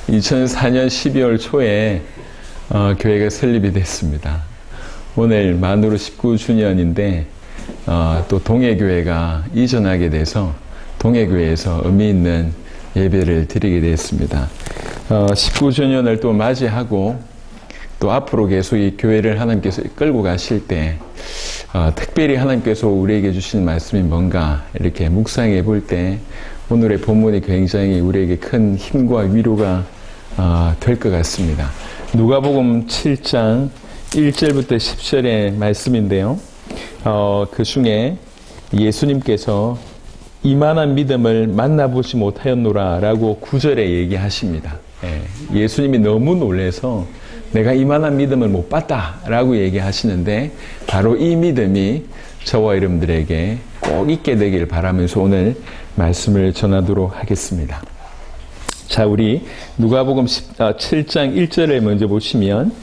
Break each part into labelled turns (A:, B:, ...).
A: 2004년 12월 초에 교회가 설립이 됐습니다. 오늘 만으로 19주년인데 또 동해교회가 이전하게 돼서 동해교회에서 의미 있는 예배를 드리게 됐습니다. 19주년을 또 맞이하고 또 앞으로 계속 이 교회를 하나님께서 끌고 가실 때 특별히 하나님께서 우리에게 주신 말씀이 뭔가 이렇게 묵상해 볼 때 오늘의 본문이 굉장히 우리에게 큰 힘과 위로가 될 것 같습니다. 누가복음 7장 1절부터 10절의 말씀인데요. 그 중에 예수님께서 이만한 믿음을 만나보지 못하였노라 라고 9절에 얘기하십니다. 예수님이 너무 놀라서 내가 이만한 믿음을 못 봤다 라고 얘기하시는데 바로 이 믿음이 저와 여러분들에게 꼭 있게 되길 바라면서 오늘 말씀을 전하도록 하겠습니다. 자, 우리 누가복음 7장 1절을 먼저 보시면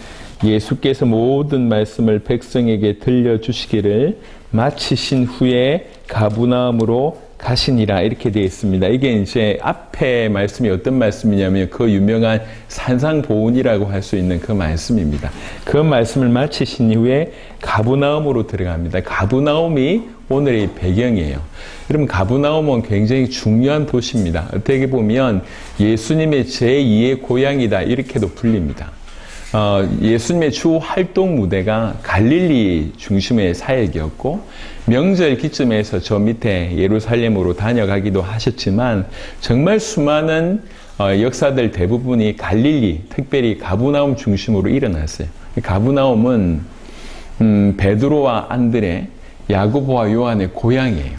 A: 예수께서 모든 말씀을 백성에게 들려주시기를 마치신 후에 가브나움으로 가시니라 이렇게 되어 있습니다. 이게 이제 앞에 말씀이 어떤 말씀이냐면 그 유명한 산상보훈이라고 할 수 있는 그 말씀입니다. 그 말씀을 마치신 이후에 가브나움으로 들어갑니다. 가브나움이 오늘의 배경이에요. 여러분, 가브나움은 굉장히 중요한 도시입니다. 어떻게 보면 예수님의 제2의 고향이다 이렇게도 불립니다. 예수님의 주 활동 무대가 갈릴리 중심의 사역이었고 명절 기점에서 저 밑에 예루살렘으로 다녀가기도 하셨지만 정말 수많은 역사들 대부분이 갈릴리, 특별히 가브나움 중심으로 일어났어요. 가브나움은 베드로와 안드레, 야고보와 요한의 고향이에요.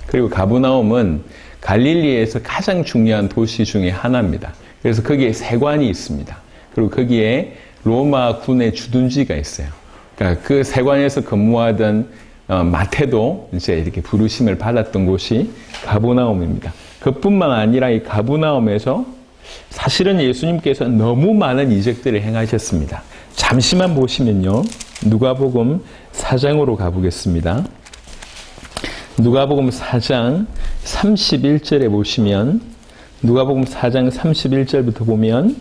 A: 그리고 가브나움은 갈릴리에서 가장 중요한 도시 중에 하나입니다. 그래서 거기에 세관이 있습니다. 그리고 거기에 로마 군의 주둔지가 있어요. 그러니까 그 세관에서 근무하던 마태도 이제 이렇게 부르심을 받았던 곳이 가브나움입니다. 그뿐만 아니라 이 가브나움에서 사실은 예수님께서 너무 많은 이적들을 행하셨습니다. 잠시만 보시면요. 누가복음 4장으로 가보겠습니다. 누가복음 4장 31절에 보시면 누가복음 4장 31절부터 보면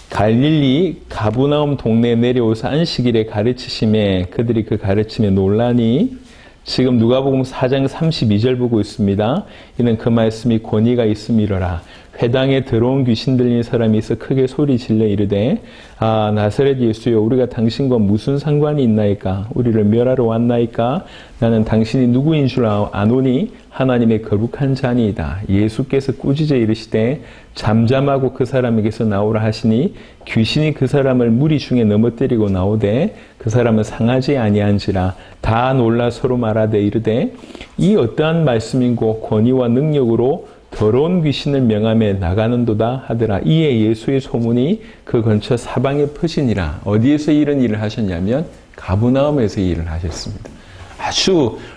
A: 갈릴리 가브나움 동네에 내려오사 안식일에 가르치심에 그들이 그 가르침에 놀라니 지금 누가복음 4장 32절 보고 있습니다. 이는 그 말씀이 권위가 있음이로라. 회당에 들어온 귀신 들린 사람이 있어 크게 소리 질러 이르되 나사렛 예수여 우리가 당신과 무슨 상관이 있나이까? 우리를 멸하러 왔나이까? 나는 당신이 누구인 줄 아노니 하나님의 거룩한 자니이다. 예수께서 꾸짖어 이르시되 잠잠하고 그 사람에게서 나오라 하시니 귀신이 그 사람을 무리 중에 넘어뜨리고 나오되 그 사람은 상하지 아니한지라. 다 놀라 서로 말하되 이르되 이 어떠한 말씀인고 권위와 능력으로 더러운 귀신을 명함에 나가는도다 하더라. 이에 예수의 소문이 그 근처 사방에 퍼지니라. 어디에서 이런 일을 하셨냐면 가브나움에서 일을 하셨습니다.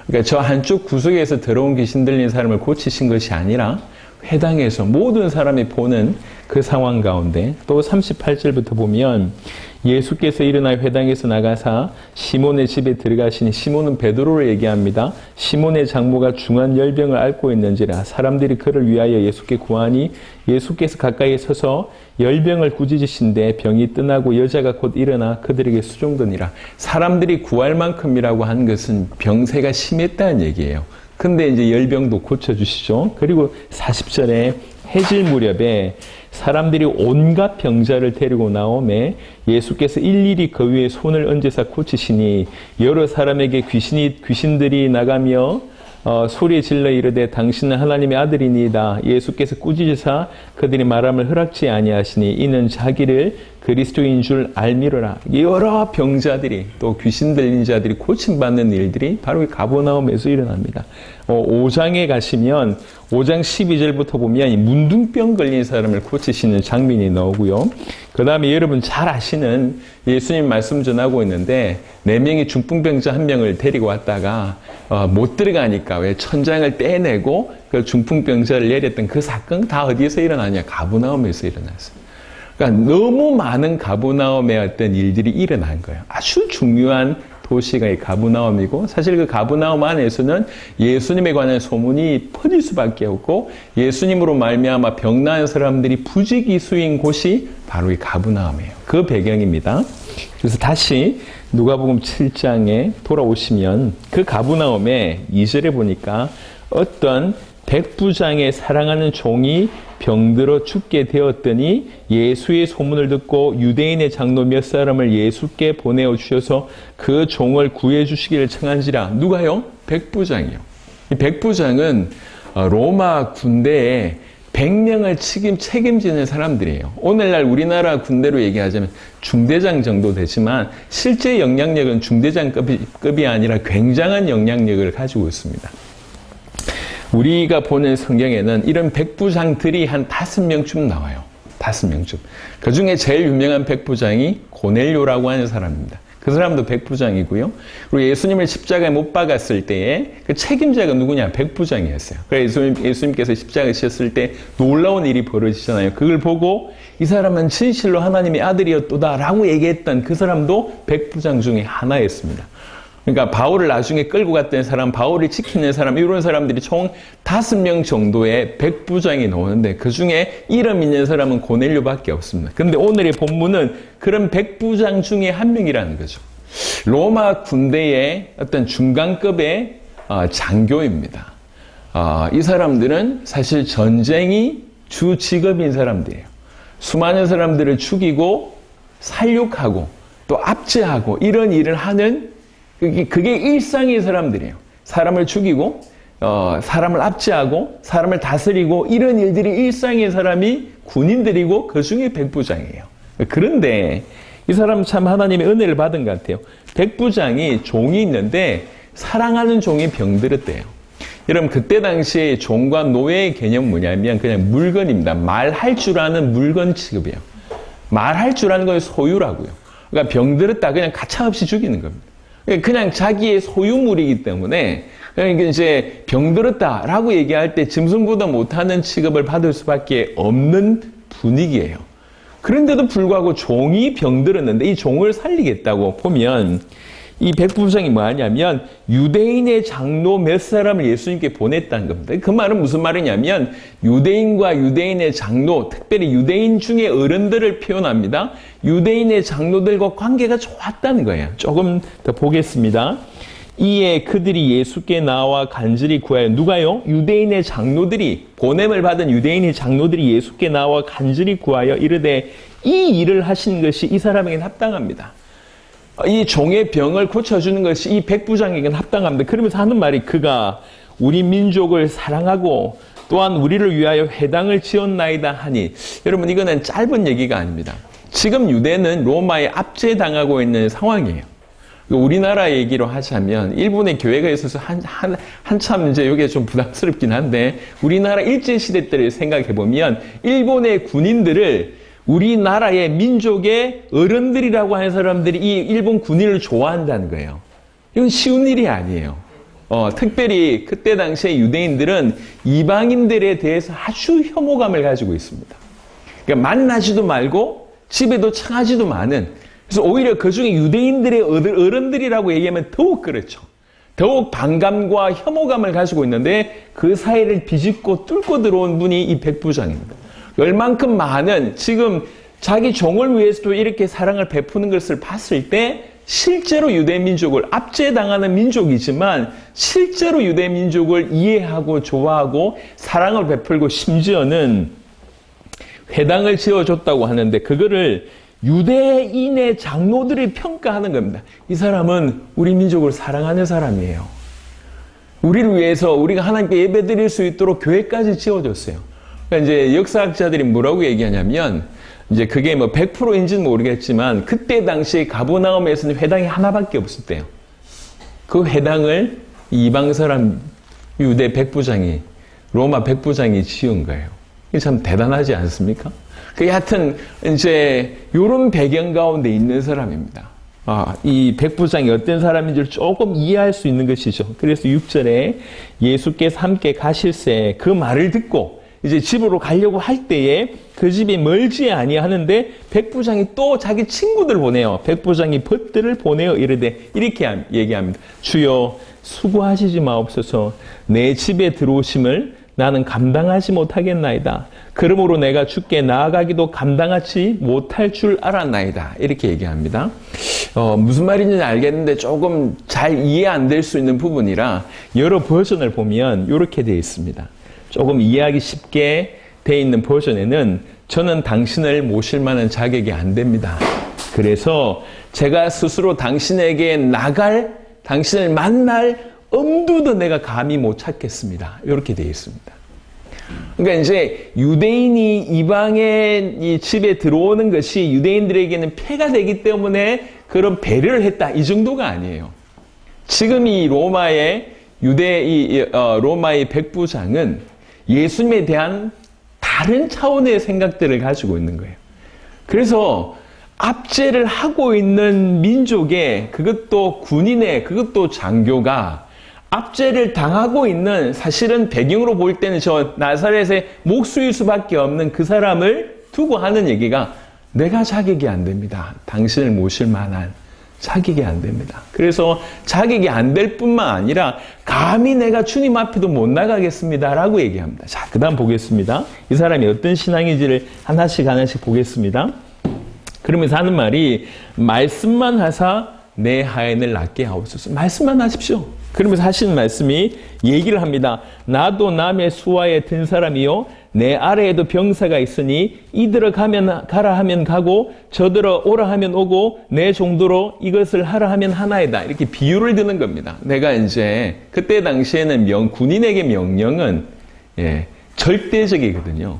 A: 그러니까 저 한쪽 구석에서 더러운 귀신 들린 사람을 고치신 것이 아니라 회당에서 모든 사람이 보는 그 상황 가운데 또 38절부터 보면 예수께서 일어나 회당에서 나가사 시몬의 집에 들어가시니 시몬은 베드로를 얘기합니다. 시몬의 장모가 중한 열병을 앓고 있는지라 사람들이 그를 위하여 예수께 구하니 예수께서 가까이에 서서 열병을 꾸짖으신데 병이 떠나고 여자가 곧 일어나 그들에게 수종되니라. 사람들이 구할 만큼이라고 한 것은 병세가 심했다는 얘기예요. 근데 이제 열병도 고쳐주시죠. 그리고 40절에 해질 무렵에 사람들이 온갖 병자를 데리고 나오매 예수께서 일일이 그 위에 손을 얹으사 고치시니 여러 사람에게 귀신들이 나가며 소리 질러 이르되 당신은 하나님의 아들이니이다. 예수께서 꾸짖으사 그들이 말함을 허락지 아니하시니 이는 자기를 그리스도인 줄 알미로라. 여러 병자들이 또 귀신 들린 자들이 고침받는 일들이 바로 이 가버나움에서 일어납니다. 5장에 가시면 5장 12절부터 보면 이 문둥병 걸린 사람을 고치시는 장면이 나오고요. 그 다음에 여러분 잘 아시는 예수님 말씀 전하고 있는데 4명의 중풍병자 1명을 데리고 왔다가 못 들어가니까 왜 천장을 떼내고 그 중풍병자를 내렸던 그 사건 다 어디에서 일어나냐? 가브나움에서 일어났어요. 그러니까 너무 많은 가브나움의 어떤 일들이 일어난 거예요. 아주 중요한 도시가 이 가브나움이고, 사실 그 가브나움 안에서는 예수님에 관한 소문이 퍼질 수밖에 없고, 예수님으로 말미암아 병나은 사람들이 부지기수인 곳이 바로 이 가브나움이에요. 그 배경입니다. 그래서 다시 누가복음 7장에 돌아오시면 그 가브나움의 2절에 보니까 어떤 백부장의 사랑하는 종이 병들어 죽게 되었더니 예수의 소문을 듣고 유대인의 장로 몇 사람을 예수께 보내어 주셔서 그 종을 구해 주시기를 청한지라. 누가요? 백부장이요. 이 백부장은 로마 군대에 100명을 책임지는 사람들이에요. 오늘날 우리나라 군대로 얘기하자면 중대장 정도 되지만 실제 영향력은 중대장급이 아니라 굉장한 영향력을 가지고 있습니다. 우리가 보는 성경에는 이런 백부장들이 한 5명쯤 나와요. 5명쯤. 그 중에 제일 유명한 백부장이 고넬료라고 하는 사람입니다. 그 사람도 백부장이고요. 그리고 예수님을 십자가에 못 박았을 때에 그 책임자가 누구냐? 백부장이었어요. 그래서 예수님께서 십자가에 지셨을 때 놀라운 일이 벌어지잖아요. 그걸 보고 이 사람은 진실로 하나님의 아들이었도다라고 얘기했던 그 사람도 백부장 중에 하나였습니다. 그러니까 바울을 나중에 끌고 갔던 사람, 바울을 지키는 사람, 이런 사람들이 총 5명 정도의 백부장이 나오는데 그 중에 이름 있는 사람은 고넬료밖에 없습니다. 그런데 오늘의 본문은 그런 백부장 중에 한 명이라는 거죠. 로마 군대의 어떤 중간급의 장교입니다. 이 사람들은 사실 전쟁이 주 직업인 사람들이에요. 수많은 사람들을 죽이고 살육하고 또 압제하고 이런 일을 하는 그게 일상의 사람들이에요. 사람을 죽이고 사람을 압제하고 사람을 다스리고 이런 일들이 일상의 사람이 군인들이고 그 중에 백부장이에요. 그런데 이 사람 참 하나님의 은혜를 받은 것 같아요. 백부장이 종이 있는데 사랑하는 종이 병들었대요. 여러분 그때 당시에 종과 노예의 개념 뭐냐면 그냥 물건입니다. 말할 줄 아는 물건 취급이에요. 말할 줄 아는 건 소유라고요. 그러니까 병들었다 그냥 가차없이 죽이는 겁니다. 그냥 자기의 소유물이기 때문에 그러니까 이제 병들었다라고 얘기할 때 짐승보다 못하는 취급을 받을 수밖에 없는 분위기예요. 그런데도 불구하고 종이 병들었는데 이 종을 살리겠다고 보면 이 백부장이 뭐 하냐면 유대인의 장로 몇 사람을 예수님께 보냈다는 겁니다. 그 말은 무슨 말이냐면 유대인과 유대인의 장로, 특별히 유대인 중에 어른들을 표현합니다. 유대인의 장로들과 관계가 좋았다는 거예요. 조금 더 보겠습니다. 이에 그들이 예수께 나와 간절히 구하여 누가요? 유대인의 장로들이 보냄을 받은 유대인의 장로들이 예수께 나와 간절히 구하여 이르되 이 일을 하신 것이 이 사람에게는 합당합니다. 이 종의 병을 고쳐주는 것이 이 백부장에게는 합당합니다. 그러면서 하는 말이 그가 우리 민족을 사랑하고 또한 우리를 위하여 회당을 지었나이다 하니 여러분 이거는 짧은 얘기가 아닙니다. 지금 유대는 로마에 압제당하고 있는 상황이에요. 우리나라 얘기로 하자면 일본의 교회가 있어서 한참 이제 이게 좀 부담스럽긴 한데 우리나라 일제시대 때를 생각해 보면 일본의 군인들을 우리나라의 민족의 어른들이라고 하는 사람들이 이 일본 군인을 좋아한다는 거예요. 이건 쉬운 일이 아니에요. 특별히 그때 당시에 유대인들은 이방인들에 대해서 아주 혐오감을 가지고 있습니다. 그러니까 만나지도 말고 집에도 청하지도 많은, 그래서 오히려 그 중에 유대인들의 어른들이라고 얘기하면 더욱 그렇죠. 더욱 반감과 혐오감을 가지고 있는데 그 사이를 비집고 뚫고 들어온 분이 이 백부장입니다. 얼만큼 많은 지금 자기 종을 위해서도 이렇게 사랑을 베푸는 것을 봤을 때 실제로 유대민족을 압제당하는 민족이지만 실제로 유대민족을 이해하고 좋아하고 사랑을 베풀고 심지어는 회당을 지어줬다고 하는데 그거를 유대인의 장로들이 평가하는 겁니다. 이 사람은 우리 민족을 사랑하는 사람이에요. 우리를 위해서 우리가 하나님께 예배드릴 수 있도록 교회까지 지어줬어요. 그러니까 이제 역사학자들이 뭐라고 얘기하냐면 이제 그게 뭐 100%인지는 모르겠지만 그때 당시 가버나움에서는 회당이 하나밖에 없었대요. 그 회당을 이방 사람 유대 백부장이 로마 백부장이 지은 거예요. 이게 참 대단하지 않습니까? 그게 하여튼 이제 이런 배경 가운데 있는 사람입니다. 이 백부장이 어떤 사람인지를 조금 이해할 수 있는 것이죠. 그래서 6절에 예수께서 함께 가실새 그 말을 듣고
B: 이제 집으로 가려고 할 때에 그 집이 멀지 아니하는데 백부장이 또 자기 친구들 보내요. 백부장이 벗들을 보내어 이르되 이렇게 얘기합니다. 주여 수고하시지 마옵소서. 내 집에 들어오심을 나는 감당하지 못하겠나이다. 그러므로 내가 주께 나아가기도 감당하지 못할 줄 알았나이다. 이렇게 얘기합니다. 무슨 말인지 알겠는데 조금 잘 이해 안 될 수 있는 부분이라 여러 버전을 보면 이렇게 되어 있습니다. 조금 이해하기 쉽게 되어 있는 버전에는 저는 당신을 모실 만한 자격이 안 됩니다. 그래서 제가 스스로 당신에게 나갈, 당신을 만날 엄두도 내가 감히 못 찾겠습니다. 이렇게 되어 있습니다. 그러니까 이제 유대인이 이방의 이 집에 들어오는 것이 유대인들에게는 폐가 되기 때문에 그런 배려를 했다. 이 정도가 아니에요. 지금 이 로마의 로마의 백부장은 예수님에 대한 다른 차원의 생각들을 가지고 있는 거예요. 그래서 압제를 하고 있는 민족의, 그것도 군인의, 그것도 장교가 압제를 당하고 있는, 사실은 배경으로 볼 때는 저 나사렛의 목수일 수밖에 없는 그 사람을 두고 하는 얘기가 내가 자격이 안 됩니다. 당신을 모실 만한 자격이 안 됩니다. 그래서 자격이 안 될 뿐만 아니라 감히 내가 주님 앞에도 못 나가겠습니다 라고 얘기합니다. 자, 그 다음 보겠습니다. 이 사람이 어떤 신앙인지를 하나씩 보겠습니다. 그러면서 하는 말이 말씀만 하사 내 하인을 낫게 하옵소서. 말씀만 하십시오. 그러면서 하시는 말씀이 얘기를 합니다. 나도 남의 수하에 든 사람이요 내 아래에도 병사가 있으니 이들어 가라 하면 가고 저들어 오라 하면 오고 내 정도로 이것을 하라 하면 하나이다. 이렇게 비유를 드는 겁니다. 내가 이제 그때 당시에는 군인에게 명령은 절대적이거든요.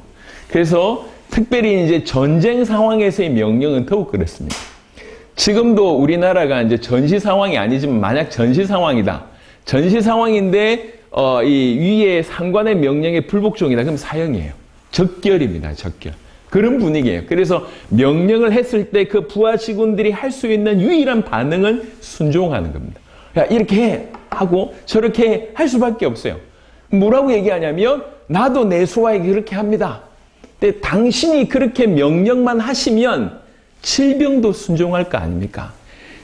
B: 그래서 특별히 이제 전쟁 상황에서의 명령은 더욱 그렇습니다. 지금도 우리나라가 이제 전시 상황이 아니지만 만약 전시 상황이다. 전시 상황인데 이 위에 상관의 명령에 불복종이다. 그럼 사형이에요. 적결입니다. 적결. 그런 분위기예요. 그래서 명령을 했을 때 그 부하 직원들이 할 수 있는 유일한 반응은 순종하는 겁니다. 야, 이렇게 해 하고 저렇게 할 수밖에 없어요. 뭐라고 얘기하냐면 나도 내 수하에게 그렇게 합니다. 근데 당신이 그렇게 명령만 하시면 질병도 순종할 거 아닙니까?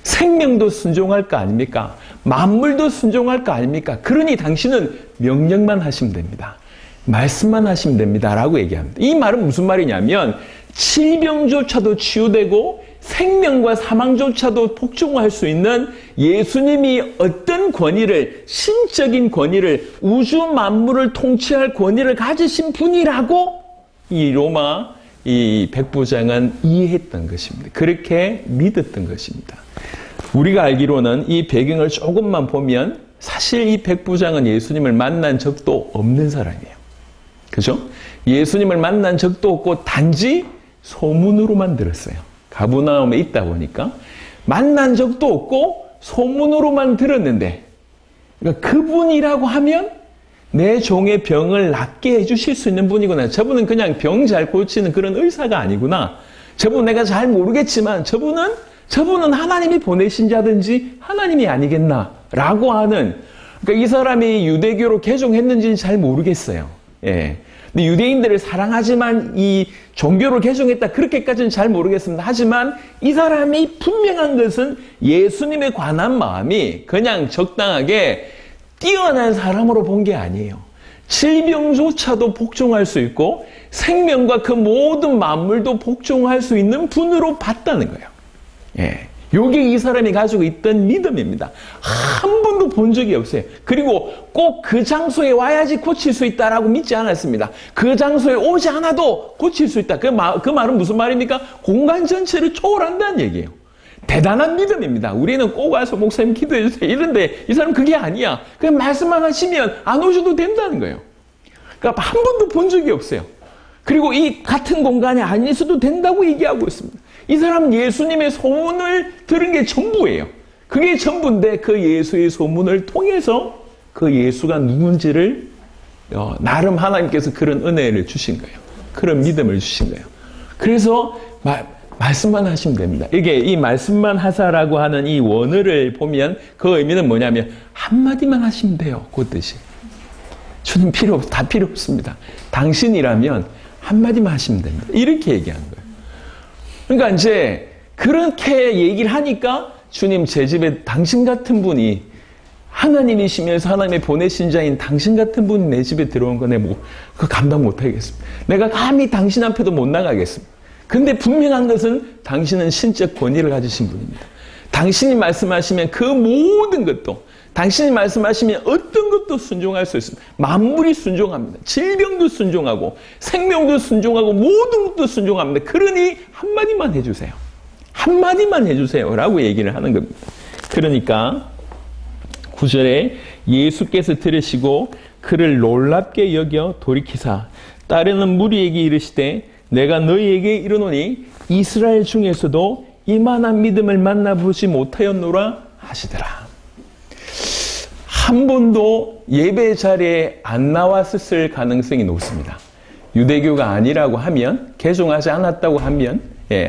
B: 생명도 순종할 거 아닙니까? 만물도 순종할 거 아닙니까? 그러니 당신은 명령만 하시면 됩니다. 말씀만 하시면 됩니다. 라고 얘기합니다. 이 말은 무슨 말이냐면 질병조차도 치유되고 생명과 사망조차도 복종할 수 있는 예수님이 어떤 권위를, 신적인 권위를, 우주 만물을 통치할 권위를 가지신 분이라고 이 로마 이 백부장은 이해했던 것입니다. 그렇게 믿었던 것입니다. 우리가 알기로는 이 배경을 조금만 보면 사실 이 백부장은 예수님을 만난 적도 없는 사람이에요. 그죠? 예수님을 만난 적도 없고 단지 소문으로만 들었어요. 가버나움에 있다 보니까 만난 적도 없고 소문으로만 들었는데 그러니까 그분이라고 하면 내 종의 병을 낫게 해주실 수 있는 분이구나. 저분은 그냥 병 잘 고치는 그런 의사가 아니구나. 저분 내가 잘 모르겠지만 저분은 하나님이 보내신 자든지 하나님이 아니겠나 라고 하는, 그러니까 이 사람이 유대교로 개종했는지는 잘 모르겠어요. 예. 근데 유대인들을 사랑하지만 이 종교를 개종했다 그렇게까지는 잘 모르겠습니다. 하지만 이 사람이 분명한 것은 예수님에 관한 마음이 그냥 적당하게 뛰어난 사람으로 본 게 아니에요. 질병조차도 복종할 수 있고 생명과 그 모든 만물도 복종할 수 있는 분으로 봤다는 거예요. 예. 요게 이 사람이 가지고 있던 믿음입니다. 한 번도 본 적이 없어요. 그리고 꼭 그 장소에 와야지 고칠 수 있다라고 믿지 않았습니다. 그 장소에 오지 않아도 고칠 수 있다. 그 말은 무슨 말입니까? 공간 전체를 초월한다는 얘기예요. 대단한 믿음입니다. 우리는 꼭 와서 목사님 기도해 주세요. 이런데 이 사람은 그게 아니야. 그냥 말씀만 하시면 안 오셔도 된다는 거예요. 그러니까 한 번도 본 적이 없어요. 그리고 이 같은 공간에 안 있어도 된다고 얘기하고 있습니다. 이 사람은 예수님의 소문을 들은 게 전부예요. 그게 전부인데 그 예수의 소문을 통해서 그 예수가 누군지를 나름 하나님께서 그런 은혜를 주신 거예요. 그런 믿음을 주신 거예요. 그래서 말씀만 하시면 됩니다. 이게 이 말씀만 하사라고 하는 이 원어를 보면 그 의미는 뭐냐면 한마디만 하시면 돼요. 그 뜻이. 주님 다 필요 없습니다. 당신이라면 한마디만 하시면 됩니다. 이렇게 얘기한 거예요. 그러니까 이제 그렇게 얘기를 하니까 주님 제 집에 당신 같은 분이 하나님이시면서 하나님의 보내신 자인 당신 같은 분이 내 집에 들어온 거 내가 그거 감당 못 하겠습니다. 내가 감히 당신 앞에도 못 나가겠습니다. 근데 분명한 것은 당신은 신적 권위를 가지신 분입니다. 당신이 말씀하시면 그 모든 것도, 당신이 말씀하시면 어떤 것도 순종할 수 있습니다. 만물이 순종합니다. 질병도 순종하고 생명도 순종하고 모든 것도 순종합니다. 그러니 한마디만 해주세요. 한마디만 해주세요 라고 얘기를 하는 겁니다. 그러니까 9절에 예수께서 들으시고 그를 놀랍게 여겨 돌이키사 따르는 무리에게 이르시되 내가 너희에게 이르노니 이스라엘 중에서도 이만한 믿음을 만나보지 못하였노라 하시더라. 한 번도 예배 자리에 안 나왔을 가능성이 높습니다. 유대교가 아니라고 하면, 개종하지 않았다고 하면,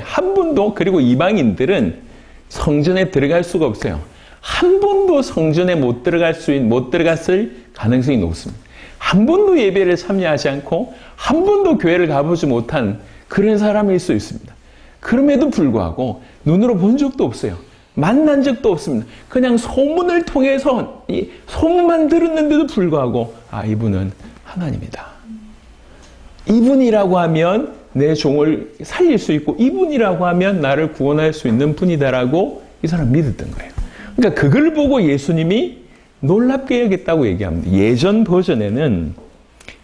B: 한 번도, 그리고 이방인들은 성전에 들어갈 수가 없어요. 한 번도 성전에 못 들어갔을 가능성이 높습니다. 한 번도 예배를 참여하지 않고 한 번도 교회를 가보지 못한 그런 사람일 수 있습니다. 그럼에도 불구하고 눈으로 본 적도 없어요. 만난 적도 없습니다. 그냥 소문을 통해서 소문만 들었는데도 불구하고 이분은 하나님이다. 이분이라고 하면 내 종을 살릴 수 있고 이분이라고 하면 나를 구원할 수 있는 분이다라고 이 사람 믿었던 거예요. 그러니까 그걸 보고 예수님이 놀랍게 여겼다고 얘기합니다. 예전 버전에는,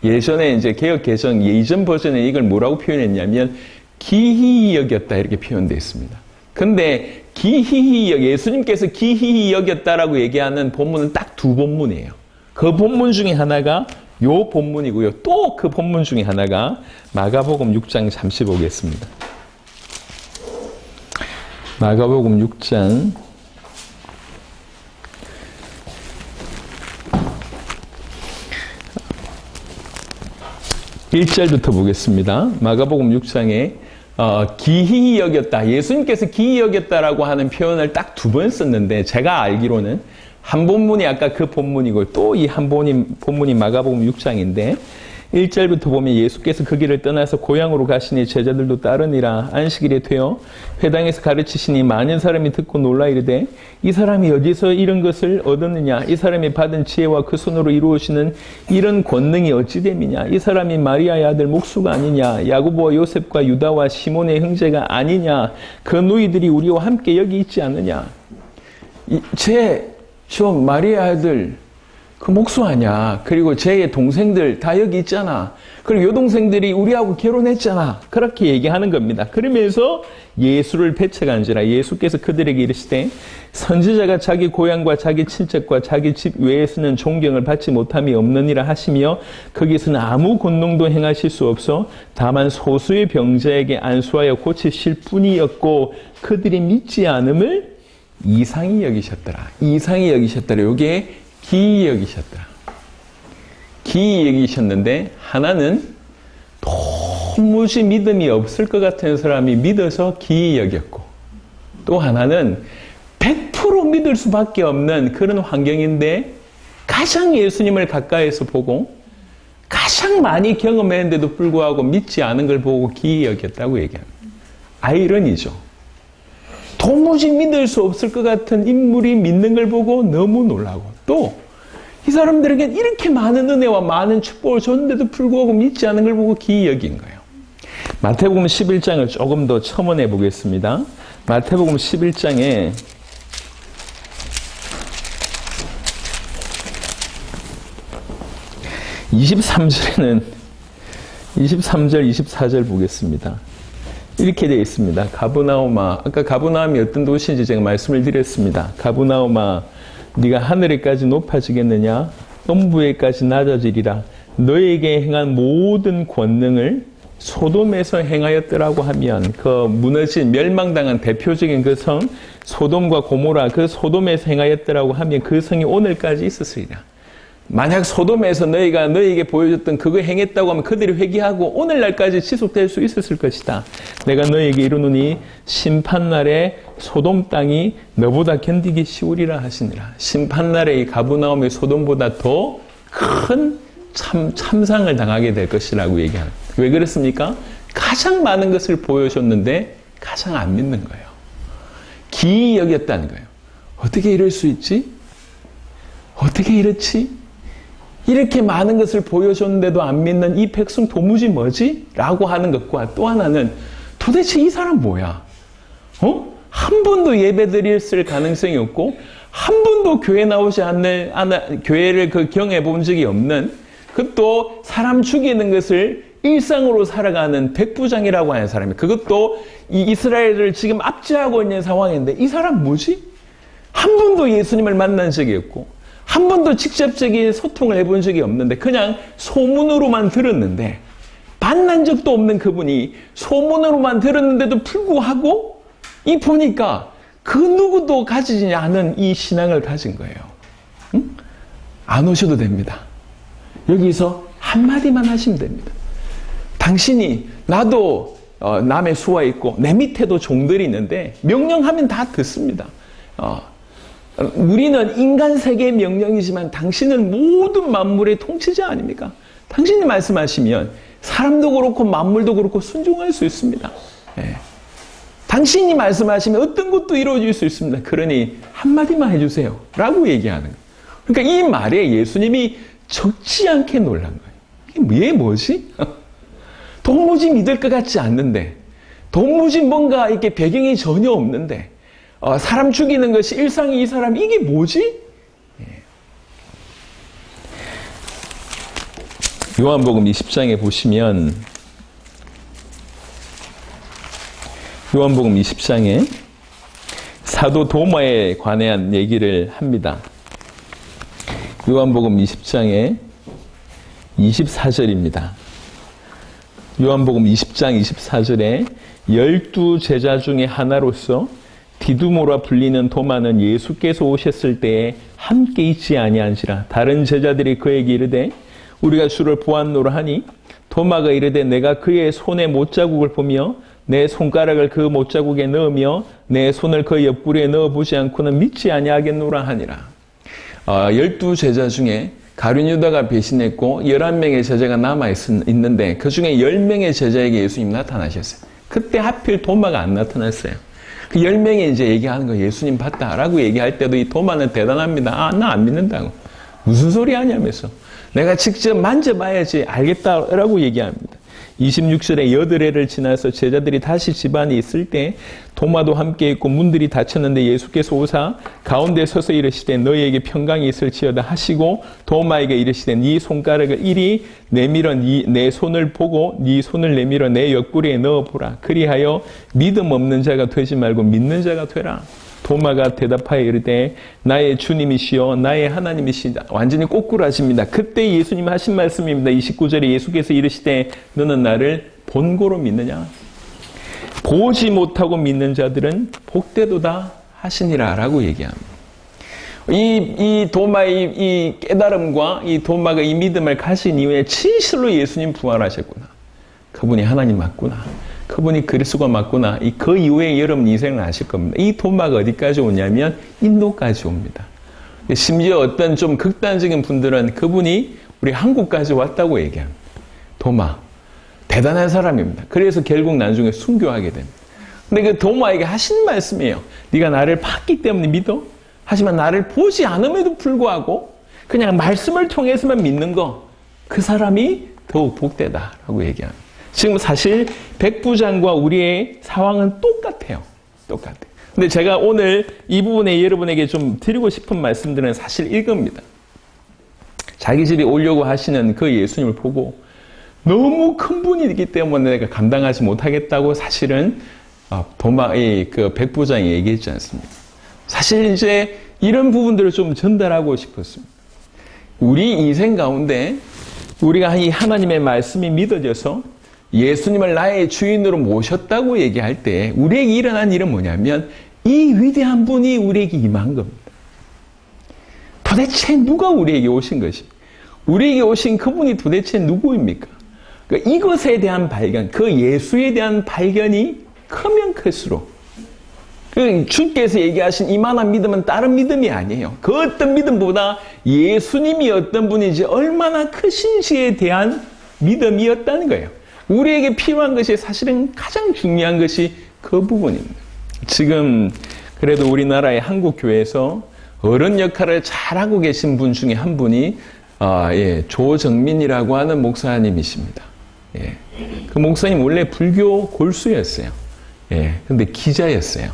B: 예전에 이제 개역 개정 예전 버전에 이걸 뭐라고 표현했냐면 기히 여겼다 이렇게 표현되어 있습니다. 근데 예수님께서 기히 여겼다라고 얘기하는 본문은 딱 두 본문이에요. 그 본문 중에 하나가 요 본문이고요. 또 그 본문 중에 하나가 마가복음 6장 잠시 보겠습니다. 마가복음 6장 1절부터 보겠습니다. 마가복음 6장에 기히 여겼다. 예수님께서 기히 여겼다라고 하는 표현을 딱 두 번 썼는데 제가 알기로는 한 본문이 아까 그 본문이고 또 이 한 본문이 마가복음 6장인데 1절부터 보면 예수께서 그 길을 떠나서 고향으로 가시니 제자들도 따르니라. 안식일에 되어 회당에서 가르치시니 많은 사람이 듣고 놀라 이르되 이 사람이 어디서 이런 것을 얻었느냐? 이 사람이 받은 지혜와 그 손으로 이루어지는 이런 권능이 어찌 됨이냐? 이 사람이 마리아의 아들 목수가 아니냐? 야고보와 요셉과 유다와 시몬의 형제가 아니냐? 그 누이들이 우리와 함께 여기 있지 않느냐? 저 마리아의 아들 그 목수 아니야. 그리고 제 동생들 다 여기 있잖아. 그리고 여동생들이 우리하고 결혼했잖아. 그렇게 얘기하는 겁니다. 그러면서 예수를 배척한지라 예수께서 그들에게 이르시되 선지자가 자기 고향과 자기 친척과 자기 집 외에서는 존경을 받지 못함이 없느니라 하시며 거기서는 아무 권능도 행하실 수 없어 다만 소수의 병자에게 안수하여 고치실 뿐이었고 그들이 믿지 않음을 이상히 여기셨더라. 이상히 여기셨더라. 요게 기이 여기셨더라. 기이 여기셨는데 하나는 도무지 믿음이 없을 것 같은 사람이 믿어서 기이 여겼고 또 하나는 100% 믿을 수밖에 없는 그런 환경인데 가장 예수님을 가까이서 보고 가장 많이 경험했는데도 불구하고 믿지 않은 걸 보고 기이 여겼다고 얘기합니다. 아이러니죠. 도무지 믿을 수 없을 것 같은 인물이 믿는 걸 보고 너무 놀라고 또 이 사람들에겐 이렇게 많은 은혜와 많은 축복을 줬는데도 불구하고 믿지 않은 걸 보고 기이 여긴 거예요. 마태복음 11장을 조금 더 첨언해 보겠습니다. 마태복음 11장에 23절에는 23절, 24절 보겠습니다. 이렇게 되어 있습니다. 가브나움아, 아까 가브나움이 어떤 도시인지 제가 말씀을 드렸습니다. 가브나움아, 네가 하늘에까지 높아지겠느냐? 음부에까지 낮아지리라. 너에게 행한 모든 권능을 소돔에서 행하였더라고 하면 그 무너진 멸망당한 대표적인 그 성 소돔과 고모라 그 소돔에서 행하였더라고 하면 그 성이 오늘까지 있었으리라. 만약 소돔에서 너희가 너희에게 보여줬던 그거 행했다고 하면 그들이 회개하고 오늘날까지 지속될 수 있었을 것이다. 내가 너희에게 이르노니 심판날에 소돔 땅이 너보다 견디기 쉬우리라 하시니라. 심판날에 이 가브나움의 소돔보다 더 큰 참상을 당하게 될 것이라고 얘기합니다. 왜 그렇습니까? 가장 많은 것을 보여줬는데 가장 안 믿는 거예요. 기이 여겼다는 거예요. 어떻게 이럴 수 있지? 어떻게 이렇지? 이렇게 많은 것을 보여줬는데도 안 믿는 이 백성 도무지 뭐지? 라고 하는 것과 또 하나는 도대체 이 사람 뭐야? 한 번도 예배 드렸을 가능성이 없고 한 번도 교회 나오지 교회를 경험해 본 적이 없는 그것도 사람 죽이는 것을 일상으로 살아가는 백부장이라고 하는 사람이 그것도 이 이스라엘을 지금 압제하고 있는 상황인데 이 사람 뭐지? 한 번도 예수님을 만난 적이 없고 한 번도 직접적인 소통을 해본 적이 없는데 그냥 소문으로만 들었는데 만난 적도 없는 그분이 소문으로만 들었는데도 불구하고 이 보니까 그 누구도 가지지 않은 이 신앙을 가진 거예요. 응? 안 오셔도 됩니다. 여기서 한마디만 하시면 됩니다. 당신이 나도 남의 수하 있고 내 밑에도 종들이 있는데 명령하면 다 듣습니다. 우리는 인간 세계의 명령이지만 당신은 모든 만물의 통치자 아닙니까? 당신이 말씀하시면 사람도 그렇고 만물도 그렇고 순종할 수 있습니다. 예. 당신이 말씀하시면 어떤 것도 이루어질 수 있습니다. 그러니 한마디만 해주세요. 라고 얘기하는 거예요. 그러니까 이 말에 예수님이 적지 않게 놀란 거예요. 이게 뭐지? 도무지 믿을 것 같지 않는데 도무지 뭔가 이렇게 배경이 전혀 없는데 사람 죽이는 것이 일상이 이 사람 이게 뭐지? 요한복음 20장에 보시면 요한복음 20장에 사도 도마에 관한 얘기를 합니다. 요한복음 20장에 24절입니다. 요한복음 20장 24절에 12제자 중에 하나로서 디두모라 불리는 도마는 예수께서 오셨을 때에 함께 있지 아니한지라. 다른 제자들이 그에게 이르되 우리가 주를 보았노라 하니 도마가 이르되 내가 그의 손에 못자국을 보며 내 손가락을 그 못자국에 넣으며 내 손을 그 옆구리에 넣어보지 않고는 믿지 아니하겠노라 하니라. 12제자 중에 가룟 유다가 배신했고 11명의 제자가 남아있는데 그 중에 10명의 제자에게 예수님 나타나셨어요. 그때 하필 도마가 안 나타났어요. 그 10명이 이제 얘기하는 거 예수님 봤다라고 얘기할 때도 이 도마는 대단합니다. 나 안 믿는다고. 무슨 소리 하냐면서. 내가 직접 만져봐야지 알겠다라고 얘기합니다. 26절에 8해를 지나서 제자들이 다시 집안에 있을 때 도마도 함께 있고 문들이 닫혔는데 예수께서 오사 가운데 서서 이르시되 너희에게 평강이 있을지어다 하시고 도마에게 이르시되 네 손가락을 이리 내밀어 내 손을 보고 네 손을 내밀어 내 옆구리에 넣어보라. 그리하여 믿음 없는 자가 되지 말고 믿는 자가 되라. 도마가 대답하여 이르되 나의 주님이시여 나의 하나님이시다. 완전히 꼬꾸라집니다. 그때 예수님 하신 말씀입니다. 29절에 예수께서 이르시되 너는 나를 본고로 믿느냐? 보지 못하고 믿는 자들은 복되도다 하시니라 라고 얘기합니다. 이 도마의 이 깨달음과 이 도마가 이 믿음을 가진 이후에 진실로 예수님 부활하셨구나. 그분이 하나님 맞구나. 그분이 그리스도가 맞구나. 그 이후에 여러분 인생을 아실 겁니다. 이 도마가 어디까지 오냐면 인도까지 옵니다. 심지어 어떤 좀 극단적인 분들은 그분이 우리 한국까지 왔다고 얘기합니다. 도마. 대단한 사람입니다. 그래서 결국 나중에 순교하게 됩니다. 근데 그 도마에게 하신 말씀이에요. 네가 나를 봤기 때문에 믿어? 하지만 나를 보지 않음에도 불구하고 그냥 말씀을 통해서만 믿는 거. 그 사람이 더욱 복되다라고 얘기합니다. 지금 사실 백부장과 우리의 상황은 똑같아요. 똑같아요. 근데 제가 오늘 이 부분에 여러분에게 좀 드리고 싶은 말씀들은 사실 이겁니다. 자기 집에 오려고 하시는 그 예수님을 보고 너무 큰 분이기 때문에 내가 감당하지 못하겠다고 사실은 도마의 그 백부장이 얘기했지 않습니까? 사실 이제 이런 부분들을 좀 전달하고 싶었습니다. 우리 인생 가운데 우리가 이 하나님의 말씀이 믿어져서 예수님을 나의 주인으로 모셨다고 얘기할 때 우리에게 일어난 일은 뭐냐면 이 위대한 분이 우리에게 임한 겁니다. 도대체 누가 우리에게 오신 것입니까? 우리에게 오신 그분이 도대체 누구입니까? 그러니까 이것에 대한 발견, 그 예수에 대한 발견이 크면 클수록 주께서 얘기하신 이만한 믿음은 다른 믿음이 아니에요. 그 어떤 믿음보다 예수님이 어떤 분인지 얼마나 크신지에 대한 믿음이었다는 거예요. 우리에게 필요한 것이 사실은 가장 중요한 것이 그 부분입니다. 지금 그래도 우리나라의 한국교회에서 어른 역할을 잘하고 계신 분 중에 한 분이 조정민이라고 하는 목사님이십니다. 그 목사님 원래 불교 골수였어요. 근데 기자였어요.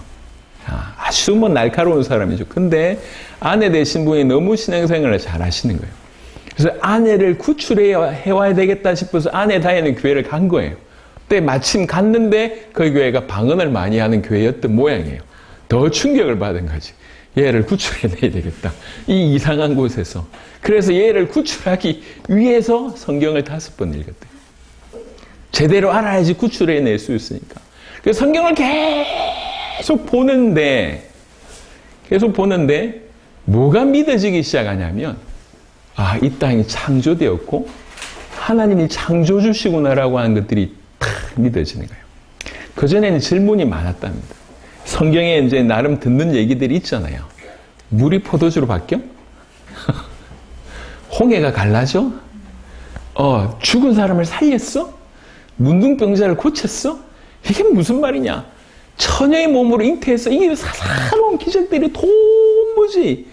B: 아주 날카로운 사람이죠. 근데 아내 되신 분이 너무 신앙생활을 잘 하시는 거예요. 그래서 아내를 구출해와야 되겠다 싶어서 아내 다니는 교회를 간 거예요. 그때 마침 갔는데 그 교회가 방언을 많이 하는 교회였던 모양이에요. 더 충격을 받은 거지. 얘를 구출해내야 되겠다. 이 이상한 곳에서. 그래서 얘를 구출하기 위해서 성경을 5번 읽었대요. 제대로 알아야지 구출해낼 수 있으니까. 그래서 성경을 계속 보는데 뭐가 믿어지기 시작하냐면 이 땅이 창조되었고 하나님이 창조주시구나라고 하는 것들이 탁 믿어지는 거예요. 그전에는 질문이 많았답니다. 성경에 이제 나름 듣는 얘기들이 있잖아요. 물이 포도주로 바뀌어? 홍해가 갈라져? 죽은 사람을 살렸어? 문둥병자를 고쳤어? 이게 무슨 말이냐? 처녀의 몸으로 잉태해서 이게 사사로운 기적들이 도무지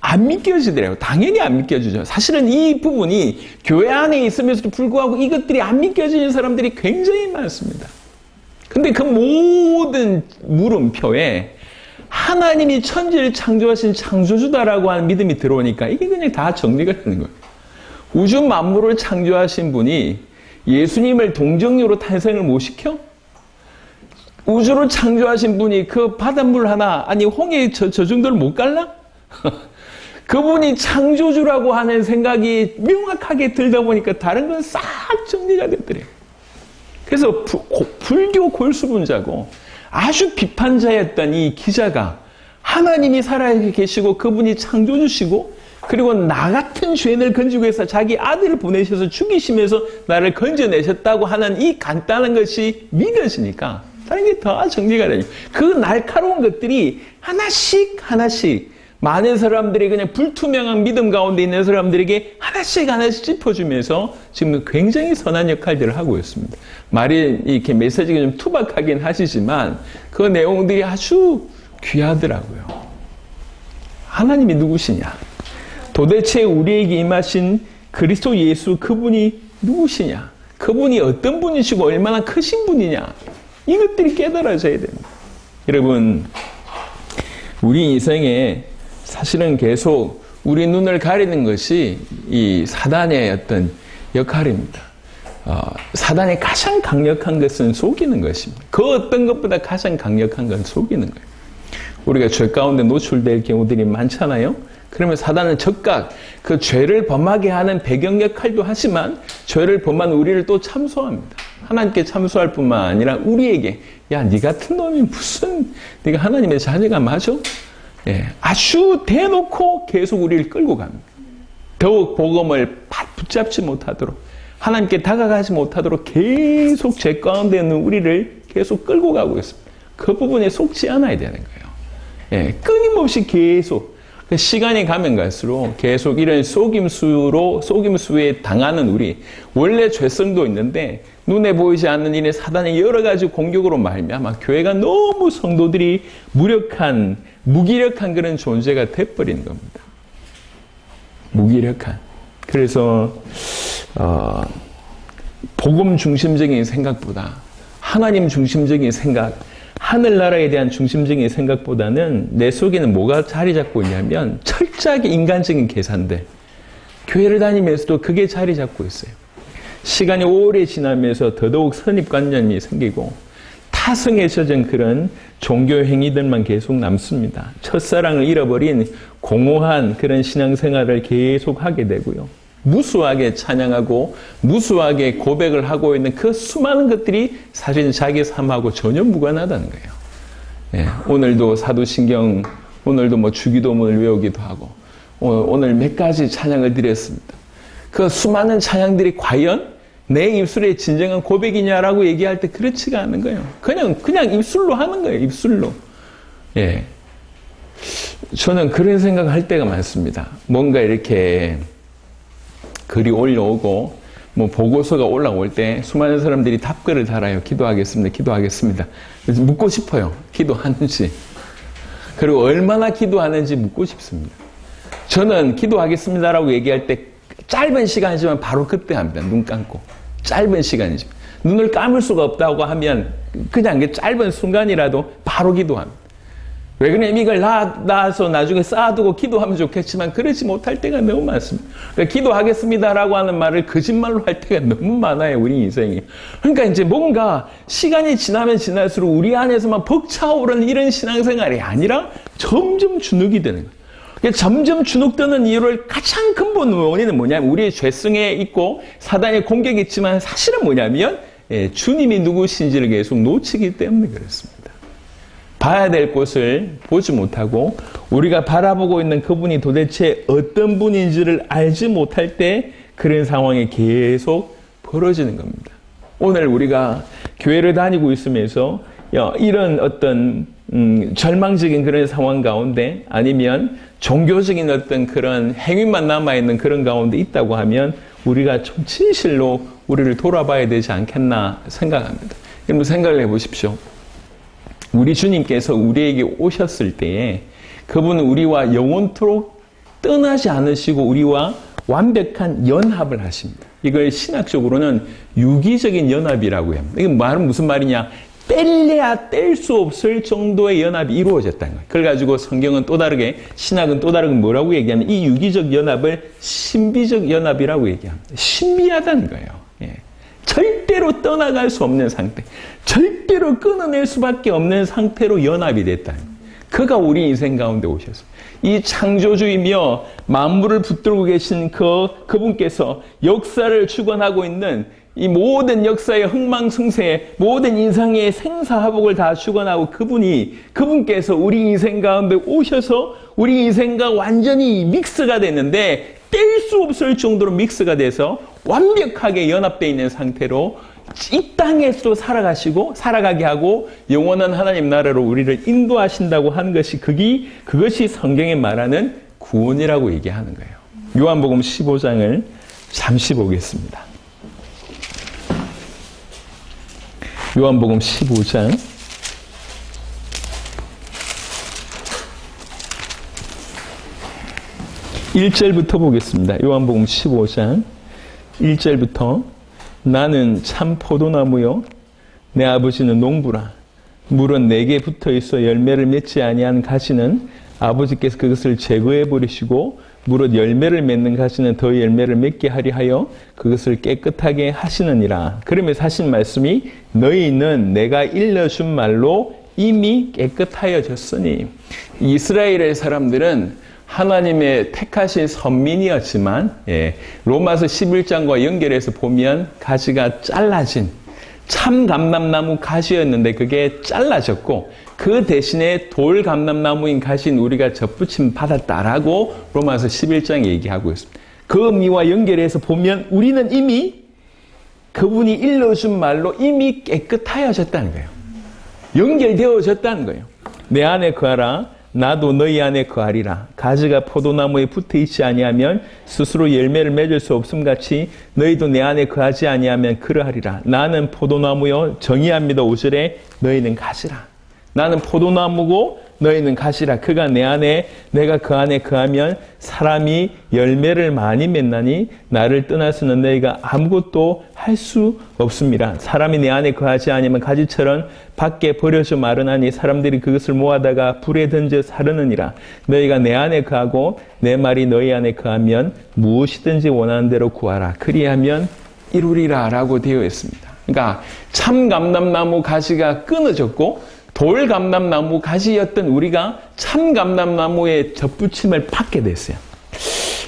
B: 안 믿겨지더라고요. 당연히 안 믿겨지죠. 사실은 이 부분이 교회 안에 있으면서도 불구하고 이것들이 안 믿겨지는 사람들이 굉장히 많습니다. 근데 그 모든 물음표에 하나님이 천지를 창조하신 창조주다라고 하는 믿음이 들어오니까 이게 그냥 다 정리가 되는 거예요. 우주 만물을 창조하신 분이 예수님을 동정녀로 탄생을 못 시켜? 우주를 창조하신 분이 그 바닷물 하나, 아니 홍해 저 정도를 못 갈라? 그분이 창조주라고 하는 생각이 명확하게 들다 보니까 다른 건 싹 정리가 됐더래요. 그래서 불교 골수분자고 아주 비판자였던 이 기자가 하나님이 살아계시고 그분이 창조주시고 그리고 나 같은 죄인을 건지고 해서 자기 아들을 보내셔서 죽이시면서 나를 건져내셨다고 하는 이 간단한 것이 믿어지니까 다른 게 더 정리가 되죠. 그 날카로운 것들이 하나씩 많은 사람들이 그냥 불투명한 믿음 가운데 있는 사람들에게 하나씩 짚어주면서 지금 굉장히 선한 역할들을 하고 있습니다. 말이 이렇게 메시지가 좀 투박하긴 하시지만 그 내용들이 아주 귀하더라고요. 하나님이 누구시냐? 도대체 우리에게 임하신 그리스도 예수 그분이 누구시냐? 그분이 어떤 분이시고 얼마나 크신 분이냐? 이것들이 깨달아져야 됩니다. 여러분, 우리 인생에 사실은 계속 우리 눈을 가리는 것이 이 사단의 어떤 역할입니다. 사단의 가장 강력한 것은 속이는 것입니다. 그 어떤 것보다 가장 강력한 건 속이는 거예요. 우리가 죄 가운데 노출될 경우들이 많잖아요. 그러면 사단은 즉각 그 죄를 범하게 하는 배경 역할도 하지만 죄를 범한 우리를 또 참소합니다. 하나님께 참소할 뿐만 아니라 우리에게 야, 네 같은 놈이 무슨 네가 하나님의 자녀가 맞아? 아주 대놓고 계속 우리를 끌고 갑니다. 더욱 복음을 붙잡지 못하도록 하나님께 다가가지 못하도록 계속 죄 가운데 있는 우리를 계속 끌고 가고 있습니다. 그 부분에 속지 않아야 되는 거예요. 끊임없이 계속 시간이 가면 갈수록 계속 이런 속임수에 당하는 우리 원래 죄성도 있는데 눈에 보이지 않는 일에 사단의 여러 가지 공격으로 말미암아 교회가 너무 성도들이 무기력한 그런 존재가 돼버린 겁니다. 무기력한. 그래서 복음 중심적인 생각보다 하나님 중심적인 생각, 하늘나라에 대한 중심적인 생각보다는 내 속에는 뭐가 자리 잡고 있냐면 철저하게 인간적인 계산들. 교회를 다니면서도 그게 자리 잡고 있어요. 시간이 오래 지나면서 더더욱 선입관념이 생기고 타성에 젖은 그런 종교 행위들만 계속 남습니다. 첫사랑을 잃어버린 공허한 그런 신앙생활을 계속 하게 되고요. 무수하게 찬양하고 무수하게 고백을 하고 있는 그 수많은 것들이 사실 자기 삶하고 전혀 무관하다는 거예요. 오늘도 사도신경, 오늘도 주기도문을 외우기도 하고 오늘 몇 가지 찬양을 드렸습니다. 그 수많은 찬양들이 과연 내 입술의 진정한 고백이냐라고 얘기할 때 그렇지가 않은 거예요. 그냥 입술로 하는 거예요. 입술로. 예. 저는 그런 생각을 할 때가 많습니다. 뭔가 이렇게 글이 올라오고 뭐 보고서가 올라올 때 수많은 사람들이 답글을 달아요. 기도하겠습니다. 기도하겠습니다. 그래서 묻고 싶어요. 기도하는지. 그리고 얼마나 기도하는지 묻고 싶습니다. 저는 기도하겠습니다라고 얘기할 때 짧은 시간이지만 바로 그때 합니다. 눈 감고. 짧은 시간이지만. 눈을 감을 수가 없다고 하면 그냥 그 짧은 순간이라도 바로 기도합니다. 왜 그러냐면 이걸 낳아서 나중에 쌓아두고 기도하면 좋겠지만 그러지 못할 때가 너무 많습니다. 그러니까 기도하겠습니다라고 하는 말을 거짓말로 할 때가 너무 많아요. 우리 인생이. 그러니까 이제 뭔가 시간이 지나면 지날수록 우리 안에서만 벅차오르는 이런 신앙생활이 아니라 점점 주눅이 되는 거예요. 점점 주눅드는 이유를 가장 근본 원인은 뭐냐면 우리의 죄성에 있고 사단의 공격이 있지만 사실은 뭐냐면 주님이 누구신지를 계속 놓치기 때문에 그렇습니다. 봐야 될 곳을 보지 못하고 우리가 바라보고 있는 그분이 도대체 어떤 분인지를 알지 못할 때 그런 상황이 계속 벌어지는 겁니다. 오늘 우리가 교회를 다니고 있으면서 이런 어떤 절망적인 그런 상황 가운데 아니면 종교적인 어떤 그런 행위만 남아있는 그런 가운데 있다고 하면 우리가 좀 진실로 우리를 돌아봐야 되지 않겠나 생각합니다. 여러분 생각을 해보십시오. 우리 주님께서 우리에게 오셨을 때에 그분은 우리와 영원토록 떠나지 않으시고 우리와 완벽한 연합을 하십니다. 이걸 신학적으로는 유기적인 연합이라고 합니다. 이게 말은 무슨 말이냐? 뗄래야 뗄 수 없을 정도의 연합이 이루어졌다는 거예요. 그걸 가지고 성경은 또 다르게, 신학은 또 다르게 뭐라고 얘기하면 이 유기적 연합을 신비적 연합이라고 얘기합니다. 신비하다는 거예요. 예. 절대로 떠나갈 수 없는 상태, 절대로 끊어낼 수밖에 없는 상태로 연합이 됐다는 거예요. 그가 우리 인생 가운데 오셨습니다. 이 창조주이며 만물을 붙들고 계신 그분께서 역사를 주관하고 있는 이 모든 역사의 흥망성쇠, 모든 인생의 생사화복을 다 주관하고 그분께서 우리 인생 가운데 오셔서 우리 인생과 완전히 믹스가 됐는데 뗄 수 없을 정도로 믹스가 돼서 완벽하게 연합되어 있는 상태로 이 땅에서도 살아가게 하고 영원한 하나님 나라로 우리를 인도하신다고 하는 것이 그것이 성경에 말하는 구원이라고 얘기하는 거예요. 요한복음 15장을 잠시 보겠습니다. 요한복음 15장 1절부터 보겠습니다. 요한복음 15장 1절부터 나는 참 포도나무요 내 아버지는 농부라. 물은 내게 붙어있어 열매를 맺지 아니한 가지는 아버지께서 그것을 제거해 버리시고 무릇 열매를 맺는 가지는 더 열매를 맺게 하리 하여 그것을 깨끗하게 하시느니라. 그러면서 하신 말씀이 너희는 내가 일러준 말로 이미 깨끗하여졌으니. 이스라엘의 사람들은 하나님의 택하신 선민이었지만 로마서 11장과 연결해서 보면 가지가 잘라진 참감람나무 가시였는데 그게 잘라졌고 그 대신에 돌감람나무인 가시인 우리가 접붙임 받았다라고 로마서 11장에 얘기하고 있습니다. 그 의미와 연결해서 보면 우리는 이미 그분이 일러준 말로 이미 깨끗하여졌다는 거예요. 연결되어졌다는 거예요. 내 안에 거하라. 나도 너희 안에 거하리라. 가지가 포도나무에 붙어있지 아니하면 스스로 열매를 맺을 수 없음같이 너희도 내 안에 거하지 아니하면 그러하리라. 나는 포도나무요 정의합니다. 5절에 너희는 가지라. 나는 포도나무고 너희는 가지라. 그가 내 안에 내가 그 안에 거하면 사람이 열매를 많이 맺나니 나를 떠나서는 너희가 아무것도 할 수 없습니다. 사람이 내 안에 거하지 아니면 가지처럼 밖에 버려져 마르나니 사람들이 그것을 모아다가 불에 던져 사르느니라. 너희가 내 안에 거하고 내 말이 너희 안에 거하면 무엇이든지 원하는 대로 구하라. 그리하면 이루리라 라고 되어 있습니다. 그러니까 참감람나무 가지가 끊어졌고 돌감람나무 가지였던 우리가 참감람나무의 접붙임을 받게 됐어요.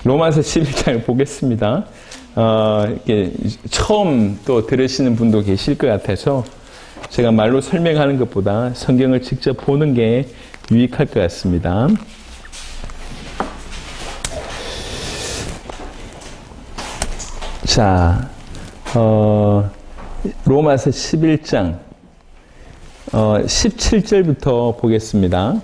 B: 로마서 11장을 보겠습니다. 이렇게 처음 또 들으시는 분도 계실 것 같아서 제가 말로 설명하는 것보다 성경을 직접 보는 게 유익할 것 같습니다. 자, 로마서 11장 17절부터 보겠습니다.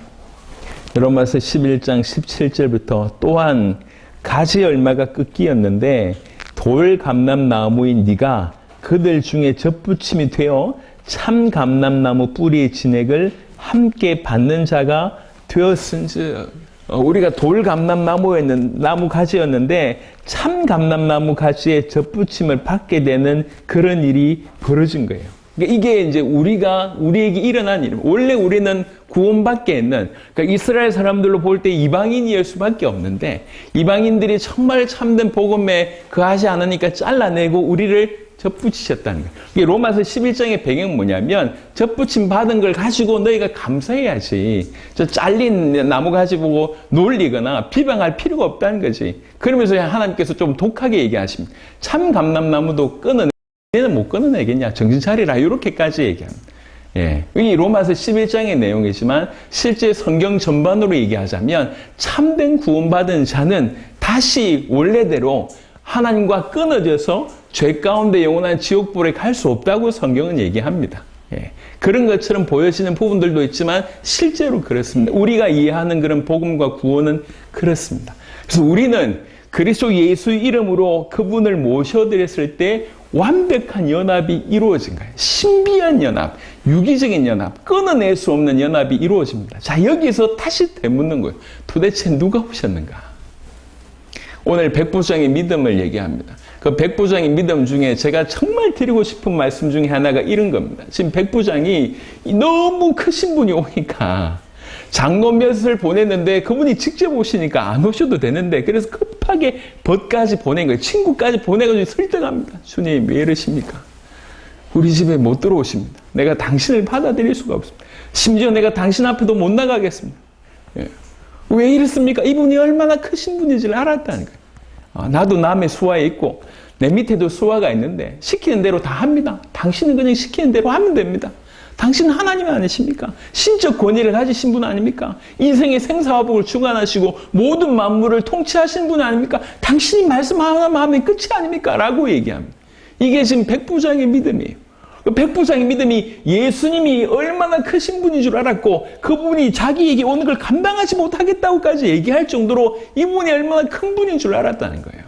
B: 로마서 11장 17절부터 또한 가지 열매가 끝기였는데 돌 감람나무인 네가 그들 중에 접붙임이 되어 참 감람나무 뿌리의 진액을 함께 받는 자가 되었은즉. 우리가 돌 감람나무 가지였는데 참 감람나무 가지에 접붙임을 받게 되는 그런 일이 벌어진 거예요. 이게 이제 우리에게 일어난 일. 원래 우리는 구원받게 있는, 그러니까 이스라엘 사람들로 볼 때 이방인이었을 수밖에 없는데, 이방인들이 정말 참된 복음에 그하지 않으니까 잘라내고 우리를 접붙이셨다는 거예요. 이게 로마서 11장의 배경은 뭐냐면, 접붙임 받은 걸 가지고 너희가 감사해야지. 저 잘린 나무 가지고 놀리거나 비방할 필요가 없다는 거지. 그러면서 하나님께서 좀 독하게 얘기하십니다. 참 감람나무도 얘는 못 끊어내겠냐? 정신 차리라. 이렇게까지 얘기합니다. 예. 이 로마서 11장의 내용이지만 실제 성경 전반으로 얘기하자면 참된 구원받은 자는 다시 원래대로 하나님과 끊어져서 죄 가운데 영원한 지옥불에 갈 수 없다고 성경은 얘기합니다. 예. 그런 것처럼 보여지는 부분들도 있지만 실제로 그렇습니다. 우리가 이해하는 그런 복음과 구원은 그렇습니다. 그래서 우리는 그리스도 예수의 이름으로 그분을 모셔드렸을 때 완벽한 연합이 이루어진 거예요. 신비한 연합, 유기적인 연합, 끊어낼 수 없는 연합이 이루어집니다. 자, 여기서 다시 되묻는 거예요. 도대체 누가 오셨는가? 오늘 백부장의 믿음을 얘기합니다. 그 백부장의 믿음 중에 제가 정말 드리고 싶은 말씀 중에 하나가 이런 겁니다. 지금 백부장이 너무 크신 분이 오니까 장로 몇을 보냈는데 그분이 직접 오시니까 안 오셔도 되는데 그래서 급하게 벗까지 보낸 거예요. 친구까지 보내가지고 설득합니다. 주님 왜 이러십니까? 우리 집에 못 들어오십니다. 내가 당신을 받아들일 수가 없습니다. 심지어 내가 당신 앞에도 못 나가겠습니다. 예. 왜 이랬습니까? 이분이 얼마나 크신 분인지를 알았다는 거예요. 나도 남의 수하에 있고 내 밑에도 수하가 있는데 시키는 대로 다 합니다. 당신은 그냥 시키는 대로 하면 됩니다. 당신은 하나님 아니십니까? 신적 권위를 가지신 분 아닙니까? 인생의 생사화복을 주관하시고 모든 만물을 통치하신 분 아닙니까? 당신이 말씀 하나만 하면 끝이 아닙니까? 라고 얘기합니다. 이게 지금 백부장의 믿음이에요. 백부장의 믿음이 예수님이 얼마나 크신 분인 줄 알았고 그분이 자기에게 오는 걸 감당하지 못하겠다고까지 얘기할 정도로 이분이 얼마나 큰 분인 줄 알았다는 거예요.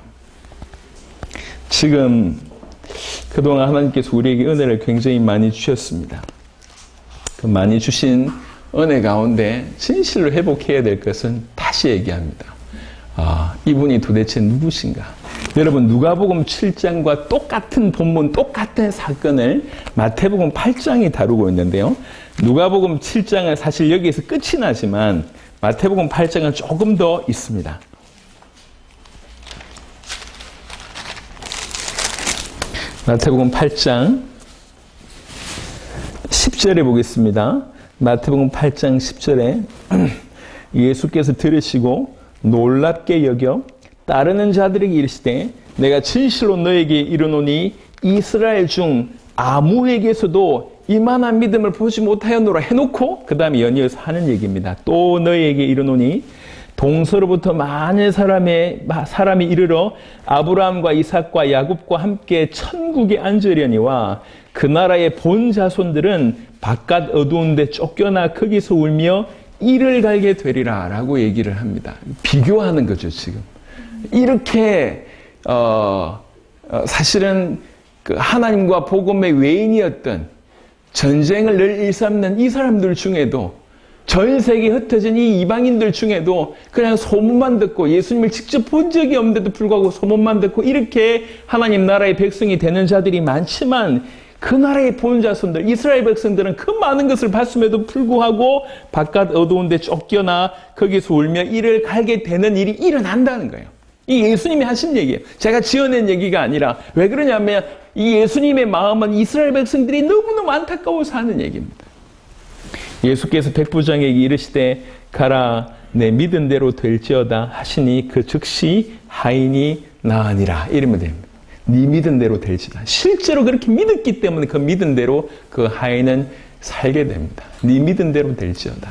B: 지금 그동안 하나님께서 우리에게 은혜를 굉장히 많이 주셨습니다. 그 많이 주신 은혜 가운데 진실로 회복해야 될 것은 다시 얘기합니다. 이분이 도대체 누구신가? 여러분 누가복음 7장과 똑같은 본문, 똑같은 사건을 마태복음 8장이 다루고 있는데요. 누가복음 7장은 사실 여기에서 끝이 나지만 마태복음 8장은 조금 더 있습니다. 마태복음 8장 10절에 보겠습니다. 마태복음 8장 10절에 예수께서 들으시고 놀랍게 여겨 따르는 자들에게 이르시되 내가 진실로 너에게 이르노니 이스라엘 중 아무에게서도 이만한 믿음을 보지 못하였노라 해놓고 그 다음에 연이어서 하는 얘기입니다. 또 너에게 이르노니 동서로부터 많은 사람이 이르러 아브라함과 이삭과 야곱과 함께 천국에 앉으려니와 그 나라의 본 자손들은 바깥 어두운 데 쫓겨나 거기서 울며 이를 갈게 되리라 라고 얘기를 합니다. 비교하는 거죠, 지금. 이렇게 사실은 그 하나님과 복음의 외인이었던 전쟁을 늘 일삼는 이 사람들 중에도 전 세계에 흩어진 이 이방인들 중에도 그냥 소문만 듣고 예수님을 직접 본 적이 없는데도 불구하고 소문만 듣고 이렇게 하나님 나라의 백성이 되는 자들이 많지만 그 나라의 본 자손들, 이스라엘 백성들은 그 많은 것을 봤음에도 불구하고 바깥 어두운 데 쫓겨나 거기서 울며 이를 갈게 되는 일이 일어난다는 거예요. 이 예수님이 하신 얘기예요. 제가 지어낸 얘기가 아니라 왜 그러냐면 이 예수님의 마음은 이스라엘 백성들이 너무너무 안타까워서 하는 얘기입니다. 예수께서 백부장에게 이르시되 가라 내 믿은 대로 될지어다 하시니 그 즉시 하인이 나으니라 이러면 됩니다. 네 믿은 대로 될지다. 실제로 그렇게 믿었기 때문에 그 믿은 대로 그 하인은 살게 됩니다. 네 믿은 대로 될지어다.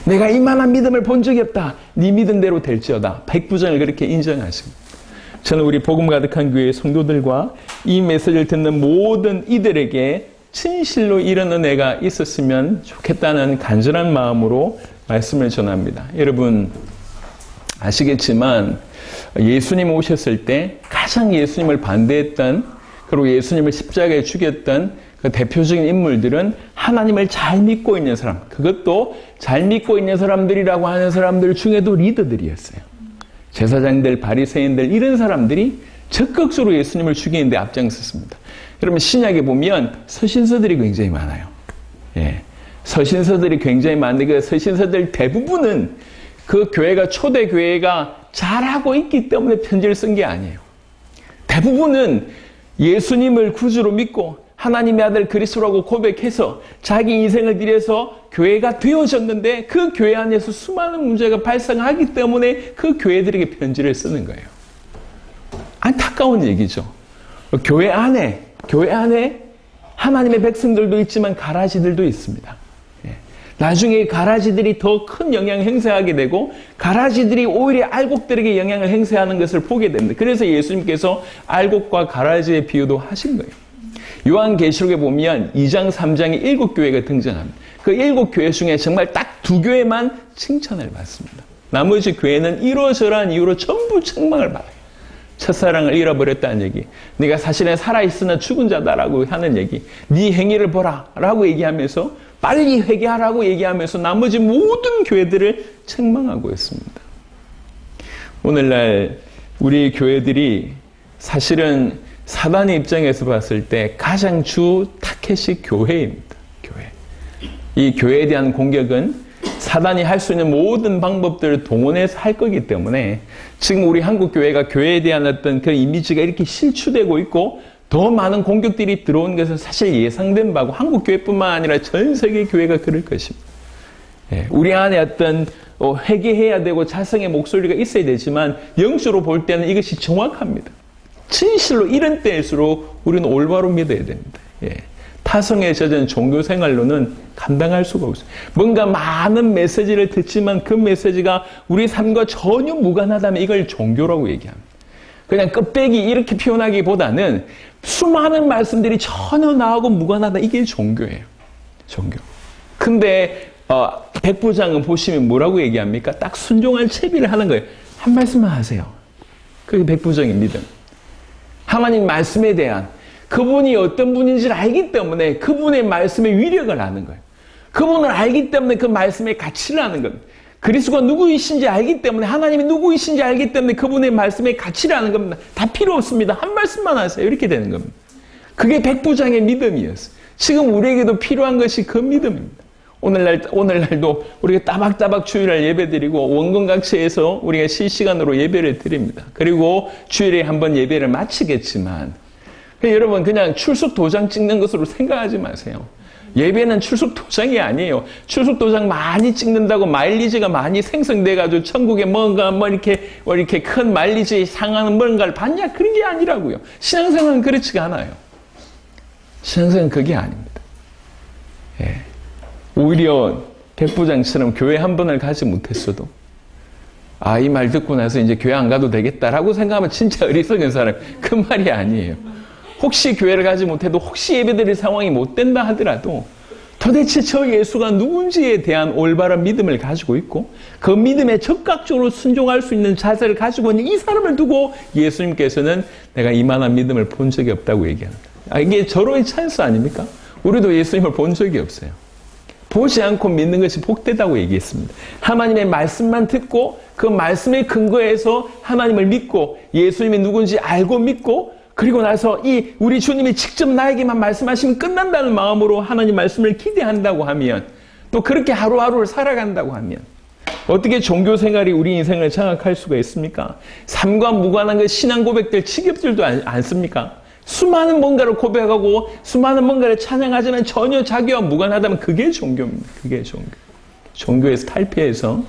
B: 내가 이만한 믿음을 본 적이 없다. 네 믿은 대로 될지어다. 백부장을 그렇게 인정하십니다. 저는 우리 복음 가득한 교회 성도들과 이 메시지를 듣는 모든 이들에게 진실로 이런 은혜가 있었으면 좋겠다는 간절한 마음으로 말씀을 전합니다. 여러분 아시겠지만 예수님 오셨을 때 가장 예수님을 반대했던, 그리고 예수님을 십자가에 죽였던 그 대표적인 인물들은 하나님을 잘 믿고 있는 사람, 그것도 잘 믿고 있는 사람들이라고 하는 사람들 중에도 리더들이었어요. 제사장들, 바리새인들, 이런 사람들이 적극적으로 예수님을 죽이는데 앞장섰습니다. 그러면 신약에 보면 서신서들이 굉장히 많아요. 예. 서신서들이 굉장히 많은데 그 서신서들 대부분은 그 교회가, 초대 교회가 잘하고 있기 때문에 편지를 쓴 게 아니에요. 대부분은 예수님을 구주로 믿고 하나님의 아들 그리스도라고 고백해서 자기 인생을 들여서 교회가 되어졌는데 그 교회 안에서 수많은 문제가 발생하기 때문에 그 교회들에게 편지를 쓰는 거예요. 안타까운 얘기죠. 교회 안에 하나님의 백성들도 있지만 가라지들도 있습니다. 나중에 가라지들이 더 큰 영향을 행사하게 되고 가라지들이 오히려 알곡들에게 영향을 행사하는 것을 보게 됩니다. 그래서 예수님께서 알곡과 가라지의 비유도 하신 거예요. 요한계시록에 보면 2장, 3장에 7교회가 등장합니다. 그 7교회 중에 정말 딱 2교회만 칭찬을 받습니다. 나머지 교회는 이러저러한 이유로 전부 책망을 받아요. 첫사랑을 잃어버렸다는 얘기, 네가 사실은 살아있으나 죽은 자다라고 하는 얘기, 네 행위를 보라 라고 얘기하면서 빨리 회개하라고 얘기하면서 나머지 모든 교회들을 책망하고 있습니다. 오늘날 우리 교회들이 사실은 사단의 입장에서 봤을 때 가장 주 타겟이 교회입니다. 교회. 이 교회에 대한 공격은 사단이 할 수 있는 모든 방법들을 동원해서 할 거기 때문에 지금 우리 한국 교회가 교회에 대한 어떤 그 이미지가 이렇게 실추되고 있고 더 많은 공격들이 들어온 것은 사실 예상된 바고 한국 교회뿐만 아니라 전 세계 교회가 그럴 것입니다. 우리 안에 어떤 회개해야 되고 자성의 목소리가 있어야 되지만 영적으로 볼 때는 이것이 정확합니다. 진실로 이런 때일수록 우리는 올바로 믿어야 됩니다. 타성에 젖은 종교 생활로는 감당할 수가 없어요. 뭔가 많은 메시지를 듣지만 그 메시지가 우리 삶과 전혀 무관하다면 이걸 종교라고 얘기합니다. 그냥 껍데기 이렇게 표현하기보다는 수많은 말씀들이 전혀 나하고 무관하다. 이게 종교예요. 종교. 근데 백부장은 보시면 뭐라고 얘기합니까? 딱 순종할 채비를 하는 거예요. 한 말씀만 하세요. 그게 백부장의 믿음. 하나님 말씀에 대한 그분이 어떤 분인지를 알기 때문에 그분의 말씀의 위력을 아는 거예요. 그분을 알기 때문에 그 말씀의 가치를 아는 겁니다. 그리스도가 누구이신지 알기 때문에, 하나님이 누구이신지 알기 때문에 그분의 말씀의 가치를 아는 겁니다. 다 필요 없습니다. 한 말씀만 하세요. 이렇게 되는 겁니다. 그게 백부장의 믿음이었어요. 지금 우리에게도 필요한 것이 그 믿음입니다. 오늘날도 우리가 따박따박 주일날 예배드리고 원건각처에서 우리가 실시간으로 예배를 드립니다. 그리고 주일에 한번 예배를 마치겠지만 여러분 그냥 출석 도장 찍는 것으로 생각하지 마세요. 예배는 출석 도장이 아니에요. 출석 도장 많이 찍는다고 마일리지가 많이 생성돼가지고 천국에 뭔가 이렇게 큰 마일리지 상하는 뭔가를 받냐? 그런 게 아니라고요. 신앙생활은 그렇지가 않아요. 신앙생활은 그게 아닙니다. 오히려 백부장처럼 교회 한 번을 가지 못했어도 이 말 듣고 나서 이제 교회 안 가도 되겠다라고 생각하면 진짜 어리석은 사람. 그 말이 아니에요. 혹시 교회를 가지 못해도 혹시 예배드릴 상황이 못 된다 하더라도 도대체 저 예수가 누군지에 대한 올바른 믿음을 가지고 있고 그 믿음에 적극적으로 순종할 수 있는 자세를 가지고 있는 이 사람을 두고 예수님께서는 내가 이만한 믿음을 본 적이 없다고 얘기합니다. 이게 절호의 찬스 아닙니까? 우리도 예수님을 본 적이 없어요. 보지 않고 믿는 것이 복되다고 얘기했습니다. 하나님의 말씀만 듣고 그 말씀에 근거해서 하나님을 믿고 예수님이 누군지 알고 믿고 그리고 나서 우리 주님이 직접 나에게만 말씀하시면 끝난다는 마음으로 하나님 말씀을 기대한다고 하면 또 그렇게 하루하루를 살아간다고 하면 어떻게 종교 생활이 우리 인생을 장악할 수가 있습니까? 삶과 무관한 그 신앙 고백들 지겹지도 않습니까? 수많은 뭔가를 고백하고 수많은 뭔가를 찬양하지만 전혀 자기와 무관하다면 그게 종교입니다. 그게 종교. 종교에서 탈피해서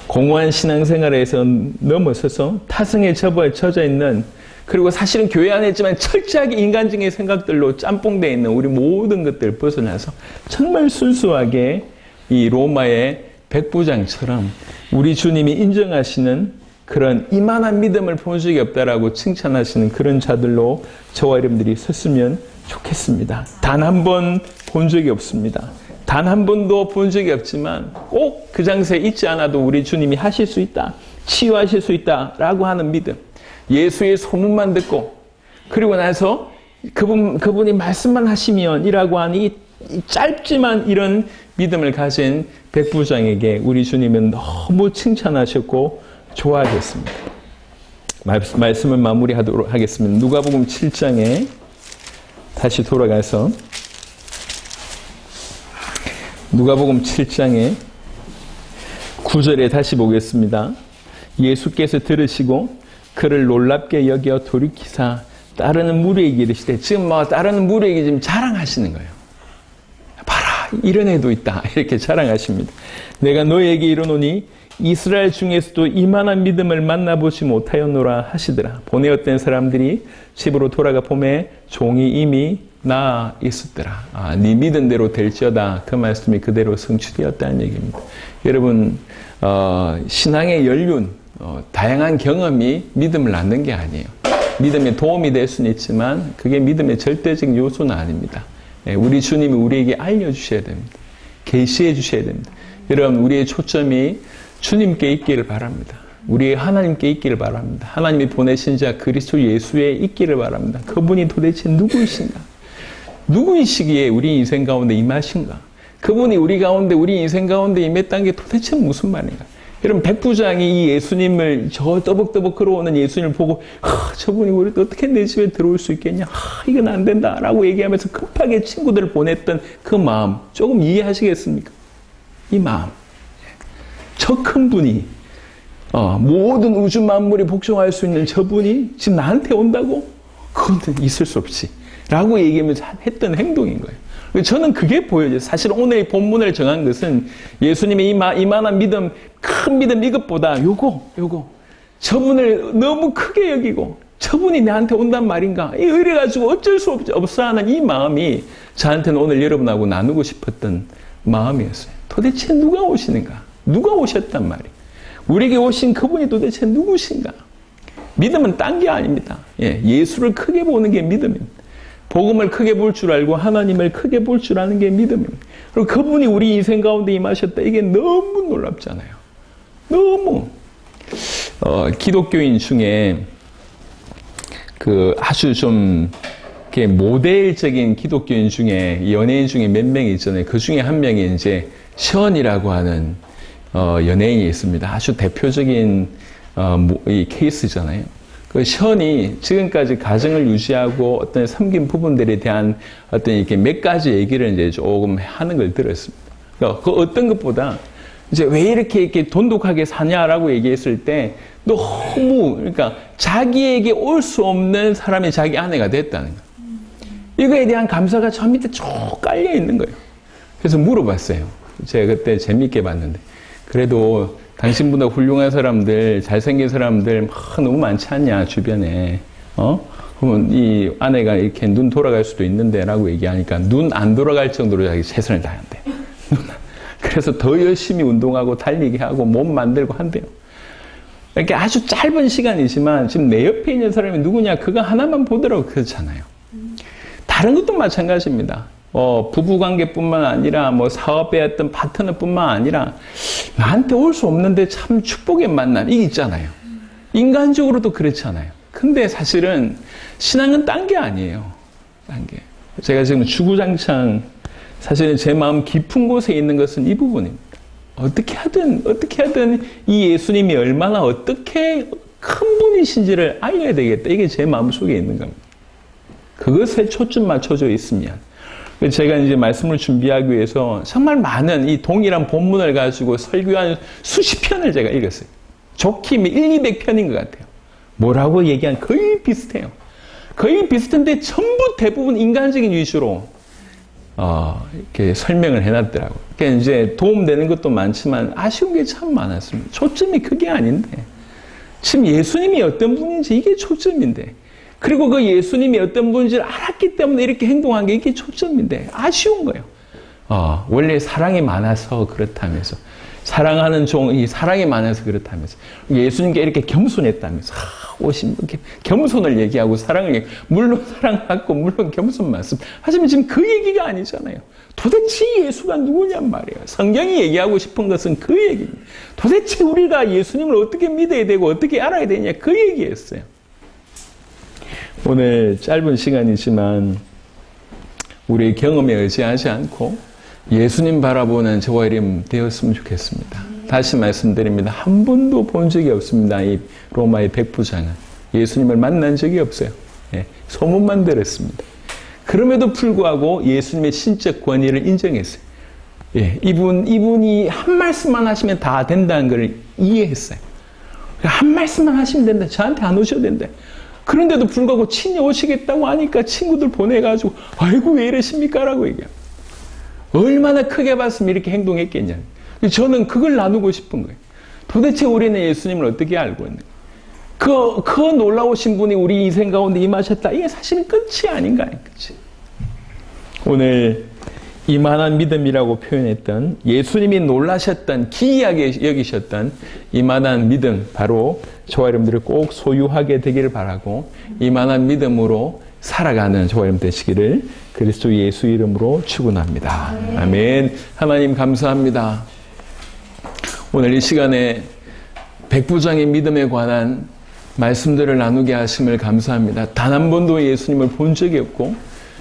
B: 공허한 신앙생활에서 넘어서서 타성에 젖어 있는 그리고 사실은 교회 안에 있지만 철저하게 인간적인 생각들로 짬뽕되어 있는 우리 모든 것들을 벗어나서 정말 순수하게 이 로마의 백부장처럼 우리 주님이 인정하시는 그런 이만한 믿음을 본 적이 없다라고 칭찬하시는 그런 자들로 저와 여러분들이 섰으면 좋겠습니다. 단 한 번 본 적이 없습니다. 단 한 번도 본 적이 없지만 꼭 그 장소에 있지 않아도 우리 주님이 하실 수 있다. 치유하실 수 있다라고 하는 믿음. 예수의 소문만 듣고 그리고 나서 그분이 말씀만 하시면 이라고 하는 이 짧지만 이런 믿음을 가진 백부장에게 우리 주님은 너무 칭찬하셨고 좋아하셨습니다. 말씀을 마무리하도록 하겠습니다. 누가복음 7장에 다시 돌아가서 누가복음 7장에 9절에 다시 보겠습니다. 예수께서 들으시고 그를 놀랍게 여겨 돌이키사 따르는 무리에게 이르시되, 지금 따르는 무리에게 지금 자랑하시는 거예요. 봐라, 이런 애도 있다. 이렇게 자랑하십니다. 내가 너희에게 이르노니 이스라엘 중에서도 이만한 믿음을 만나보지 못하였노라 하시더라. 보내었던 사람들이 집으로 돌아가 보매 종이 이미 나아 있었더라. 네 믿은 대로 될지어다. 그 말씀이 그대로 성취되었다는 얘기입니다. 여러분, 신앙의 연륜, 다양한 경험이 믿음을 낳는 게 아니에요. 믿음에 도움이 될 수는 있지만 그게 믿음의 절대적인 요소는 아닙니다. 우리 주님이 우리에게 알려주셔야 됩니다. 계시해 주셔야 됩니다. 여러분, 우리의 초점이 주님께 있기를 바랍니다. 우리의 하나님께 있기를 바랍니다. 하나님이 보내신 자 그리스도 예수에 있기를 바랍니다. 그분이 도대체 누구이신가? 누구이시기에 우리 인생 가운데 임하신가? 그분이 우리 가운데, 우리 인생 가운데 임했다는 게 도대체 무슨 말인가? 여러분, 백부장이 이 예수님을, 저 떠벅떠벅 걸어오는 예수님을 보고, 저분이 우리 어떻게 내 집에 들어올 수 있겠냐? 이건 안 된다. 라고 얘기하면서 급하게 친구들을 보냈던 그 마음, 조금 이해하시겠습니까? 이 마음. 저 큰 분이, 모든 우주 만물이 복종할 수 있는 저분이 지금 나한테 온다고? 그건 있을 수 없지. 라고 얘기하면서 했던 행동인 거예요. 저는 그게 보여져요. 사실 오늘 이 본문을 정한 것은 예수님의 이만한 믿음, 큰 믿음 이것보다 요거. 저분을 너무 크게 여기고 저분이 나한테 온단 말인가. 이래가지고 어쩔 수 없어 하는 이 마음이 저한테는 오늘 여러분하고 나누고 싶었던 마음이었어요. 도대체 누가 오시는가? 누가 오셨단 말이에요. 우리에게 오신 그분이 도대체 누구신가? 믿음은 딴 게 아닙니다. 예수를 크게 보는 게 믿음입니다. 복음을 크게 볼 줄 알고 하나님을 크게 볼 줄 아는 게 믿음입니다. 그리고 그분이 우리 인생 가운데 임하셨다. 이게 너무 놀랍잖아요. 너무. 기독교인 중에 아주 좀 모델적인 기독교인 중에, 연예인 중에 몇 명이 있잖아요. 그 중에 한 명이 이제 션이라고 하는 연예인이 있습니다. 아주 대표적인 이 케이스잖아요. 그 션이 지금까지 가정을 유지하고 어떤 섬긴 부분들에 대한 어떤 이렇게 몇 가지 얘기를 이제 조금 하는 걸 들었습니다. 그러니까 그 어떤 것보다 이제 왜 이렇게 돈독하게 사냐라고 얘기했을 때 너무, 그러니까 자기에게 올 수 없는 사람이 자기 아내가 됐다는 거예요. 이거에 대한 감사가 저 밑에 쭉 깔려 있는 거예요. 그래서 물어봤어요. 제가 그때 재밌게 봤는데, 그래도 당신보다 훌륭한 사람들, 잘생긴 사람들 너무 많지 않냐, 주변에. 그러면 이 아내가 이렇게 눈 돌아갈 수도 있는데 라고 얘기하니까 눈 안 돌아갈 정도로 자기 최선을 다한대. 그래서 더 열심히 운동하고 달리기 하고 몸 만들고 한대요. 이렇게 아주 짧은 시간이지만 지금 내 옆에 있는 사람이 누구냐, 그거 하나만 보더라도 그렇잖아요. 다른 것도 마찬가지입니다. 부부관계뿐만 아니라 사업의 어떤 파트너뿐만 아니라 나한테 올 수 없는데 참 축복의 만남, 이게 있잖아요. 인간적으로도 그렇잖아요. 근데 사실은 신앙은 딴 게 아니에요. 딴 게. 제가 지금 주구장창 사실은 제 마음 깊은 곳에 있는 것은 이 부분입니다. 어떻게 하든 이 예수님이 얼마나 어떻게 큰 분이신지를 알려야 되겠다. 이게 제 마음속에 있는 겁니다. 그것에 초점 맞춰져 있으면. 제가 이제 말씀을 준비하기 위해서 정말 많은 이 동일한 본문을 가지고 설교한 수십 편을 제가 읽었어요. 좋게 100~200편인 것 같아요. 뭐라고 얘기한 거의 비슷해요. 거의 비슷한데 전부 대부분 인간적인 위주로 이렇게 설명을 해놨더라고요. 그러니까 이제 도움되는 것도 많지만 아쉬운 게 참 많았습니다. 초점이 그게 아닌데, 지금 예수님이 어떤 분인지 이게 초점인데, 그리고 그 예수님이 어떤 분인지를 알았기 때문에 이렇게 행동한 게 이게 초점인데 아쉬운 거예요. 원래 사랑이 많아서 그렇다면서, 사랑하는 종이 사랑이 많아서 그렇다면서, 예수님께 이렇게 겸손했다면서, 오신 분, 겸손을 얘기하고 사랑을 얘기하고, 물론 사랑하고 물론 겸손 말씀. 하지만 지금 그 얘기가 아니잖아요. 도대체 예수가 누구냔 말이에요. 성경이 얘기하고 싶은 것은 그 얘기입니다. 도대체 우리가 예수님을 어떻게 믿어야 되고 어떻게 알아야 되냐, 그 얘기였어요. 오늘 짧은 시간이지만 우리의 경험에 의지하지 않고 예수님 바라보는 저와 여러분 되었으면 좋겠습니다. 다시 말씀드립니다. 한 번도 본 적이 없습니다. 이 로마의 백부장은 예수님을 만난 적이 없어요. 예, 소문만 들었습니다. 그럼에도 불구하고 예수님의 신적 권위를 인정했어요. 예, 이분이 한 말씀만 하시면 다 된다는 걸 이해했어요. 한 말씀만 하시면 된다. 저한테 안 오셔도 된다. 그런데도 불구하고 친히 오시겠다고 하니까 친구들 보내가지고 아이고 왜 이러십니까? 라고 얘기해요. 얼마나 크게 봤으면 이렇게 행동했겠냐. 저는 그걸 나누고 싶은 거예요. 도대체 우리는 예수님을 어떻게 알고 있는가? 그 놀라우신 분이 우리 인생 가운데 임하셨다. 이게 사실은 끝이 아닌가. 그치? 오늘 이만한 믿음이라고 표현했던, 예수님이 놀라셨던, 기이하게 여기셨던 이만한 믿음, 바로 저와 여러분들이 꼭 소유하게 되기를 바라고, 이만한 믿음으로 살아가는 저와 여러분 되시기를 그리스도 예수 이름으로 축원합니다. 아멘. 하나님 감사합니다. 오늘 이 시간에 백부장의 믿음에 관한 말씀들을 나누게 하심을 감사합니다. 단 한 번도 예수님을 본 적이 없고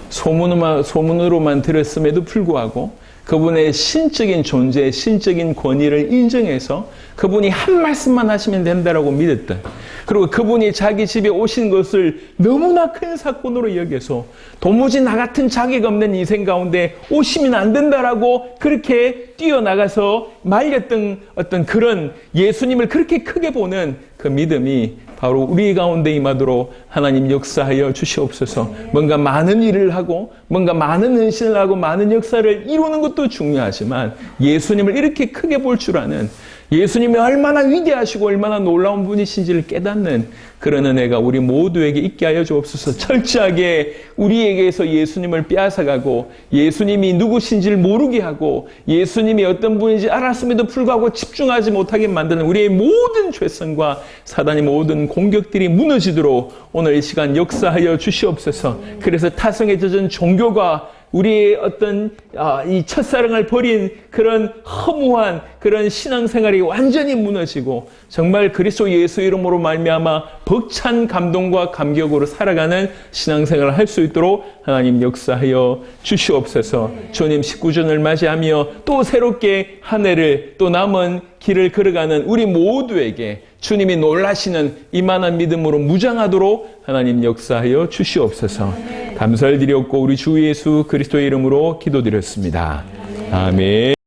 B: 소문으로만 들었음에도 불구하고 그분의 신적인 존재, 신적인 권위를 인정해서 그분이 한 말씀만 하시면 된다라고 믿었던, 그리고 그분이 자기 집에 오신 것을 너무나 큰 사건으로 여겨서 도무지 나 같은 자격 없는 인생 가운데 오시면 안 된다라고 그렇게 뛰어나가서 말렸던 어떤 그런 예수님을 그렇게 크게 보는 그 믿음이 바로 우리 가운데 임하도록 하나님 역사하여 주시옵소서. 뭔가 많은 일을 하고 뭔가 많은 은신을 하고 많은 역사를 이루는 것도 중요하지만 예수님을 이렇게 크게 볼 줄 아는, 예수님이 얼마나 위대하시고 얼마나 놀라운 분이신지를 깨닫는 그런 은혜가 우리 모두에게 있게 하여 주옵소서. 철저하게 우리에게서 예수님을 빼앗아가고 예수님이 누구신지를 모르게 하고 예수님이 어떤 분인지 알았음에도 불구하고 집중하지 못하게 만드는 우리의 모든 죄성과 사단의 모든 공격들이 무너지도록 오늘 이 시간 역사하여 주시옵소서. 그래서 타성에 젖은 종교가 우리의 어떤 이 첫사랑을 버린 그런 허무한 그런 신앙생활이 완전히 무너지고 정말 그리스도 예수 이름으로 말미암아 벅찬 감동과 감격으로 살아가는 신앙생활을 할 수 있도록 하나님 역사하여 주시옵소서. 주님 19주년을 맞이하며 또 새롭게 한 해를 또 남은 길을 걸어가는 우리 모두에게 주님이 놀라시는 이만한 믿음으로 무장하도록 하나님 역사하여 주시옵소서. 감사를 드렸고 우리 주 예수 그리스도의 이름으로 기도드렸습니다. 아멘.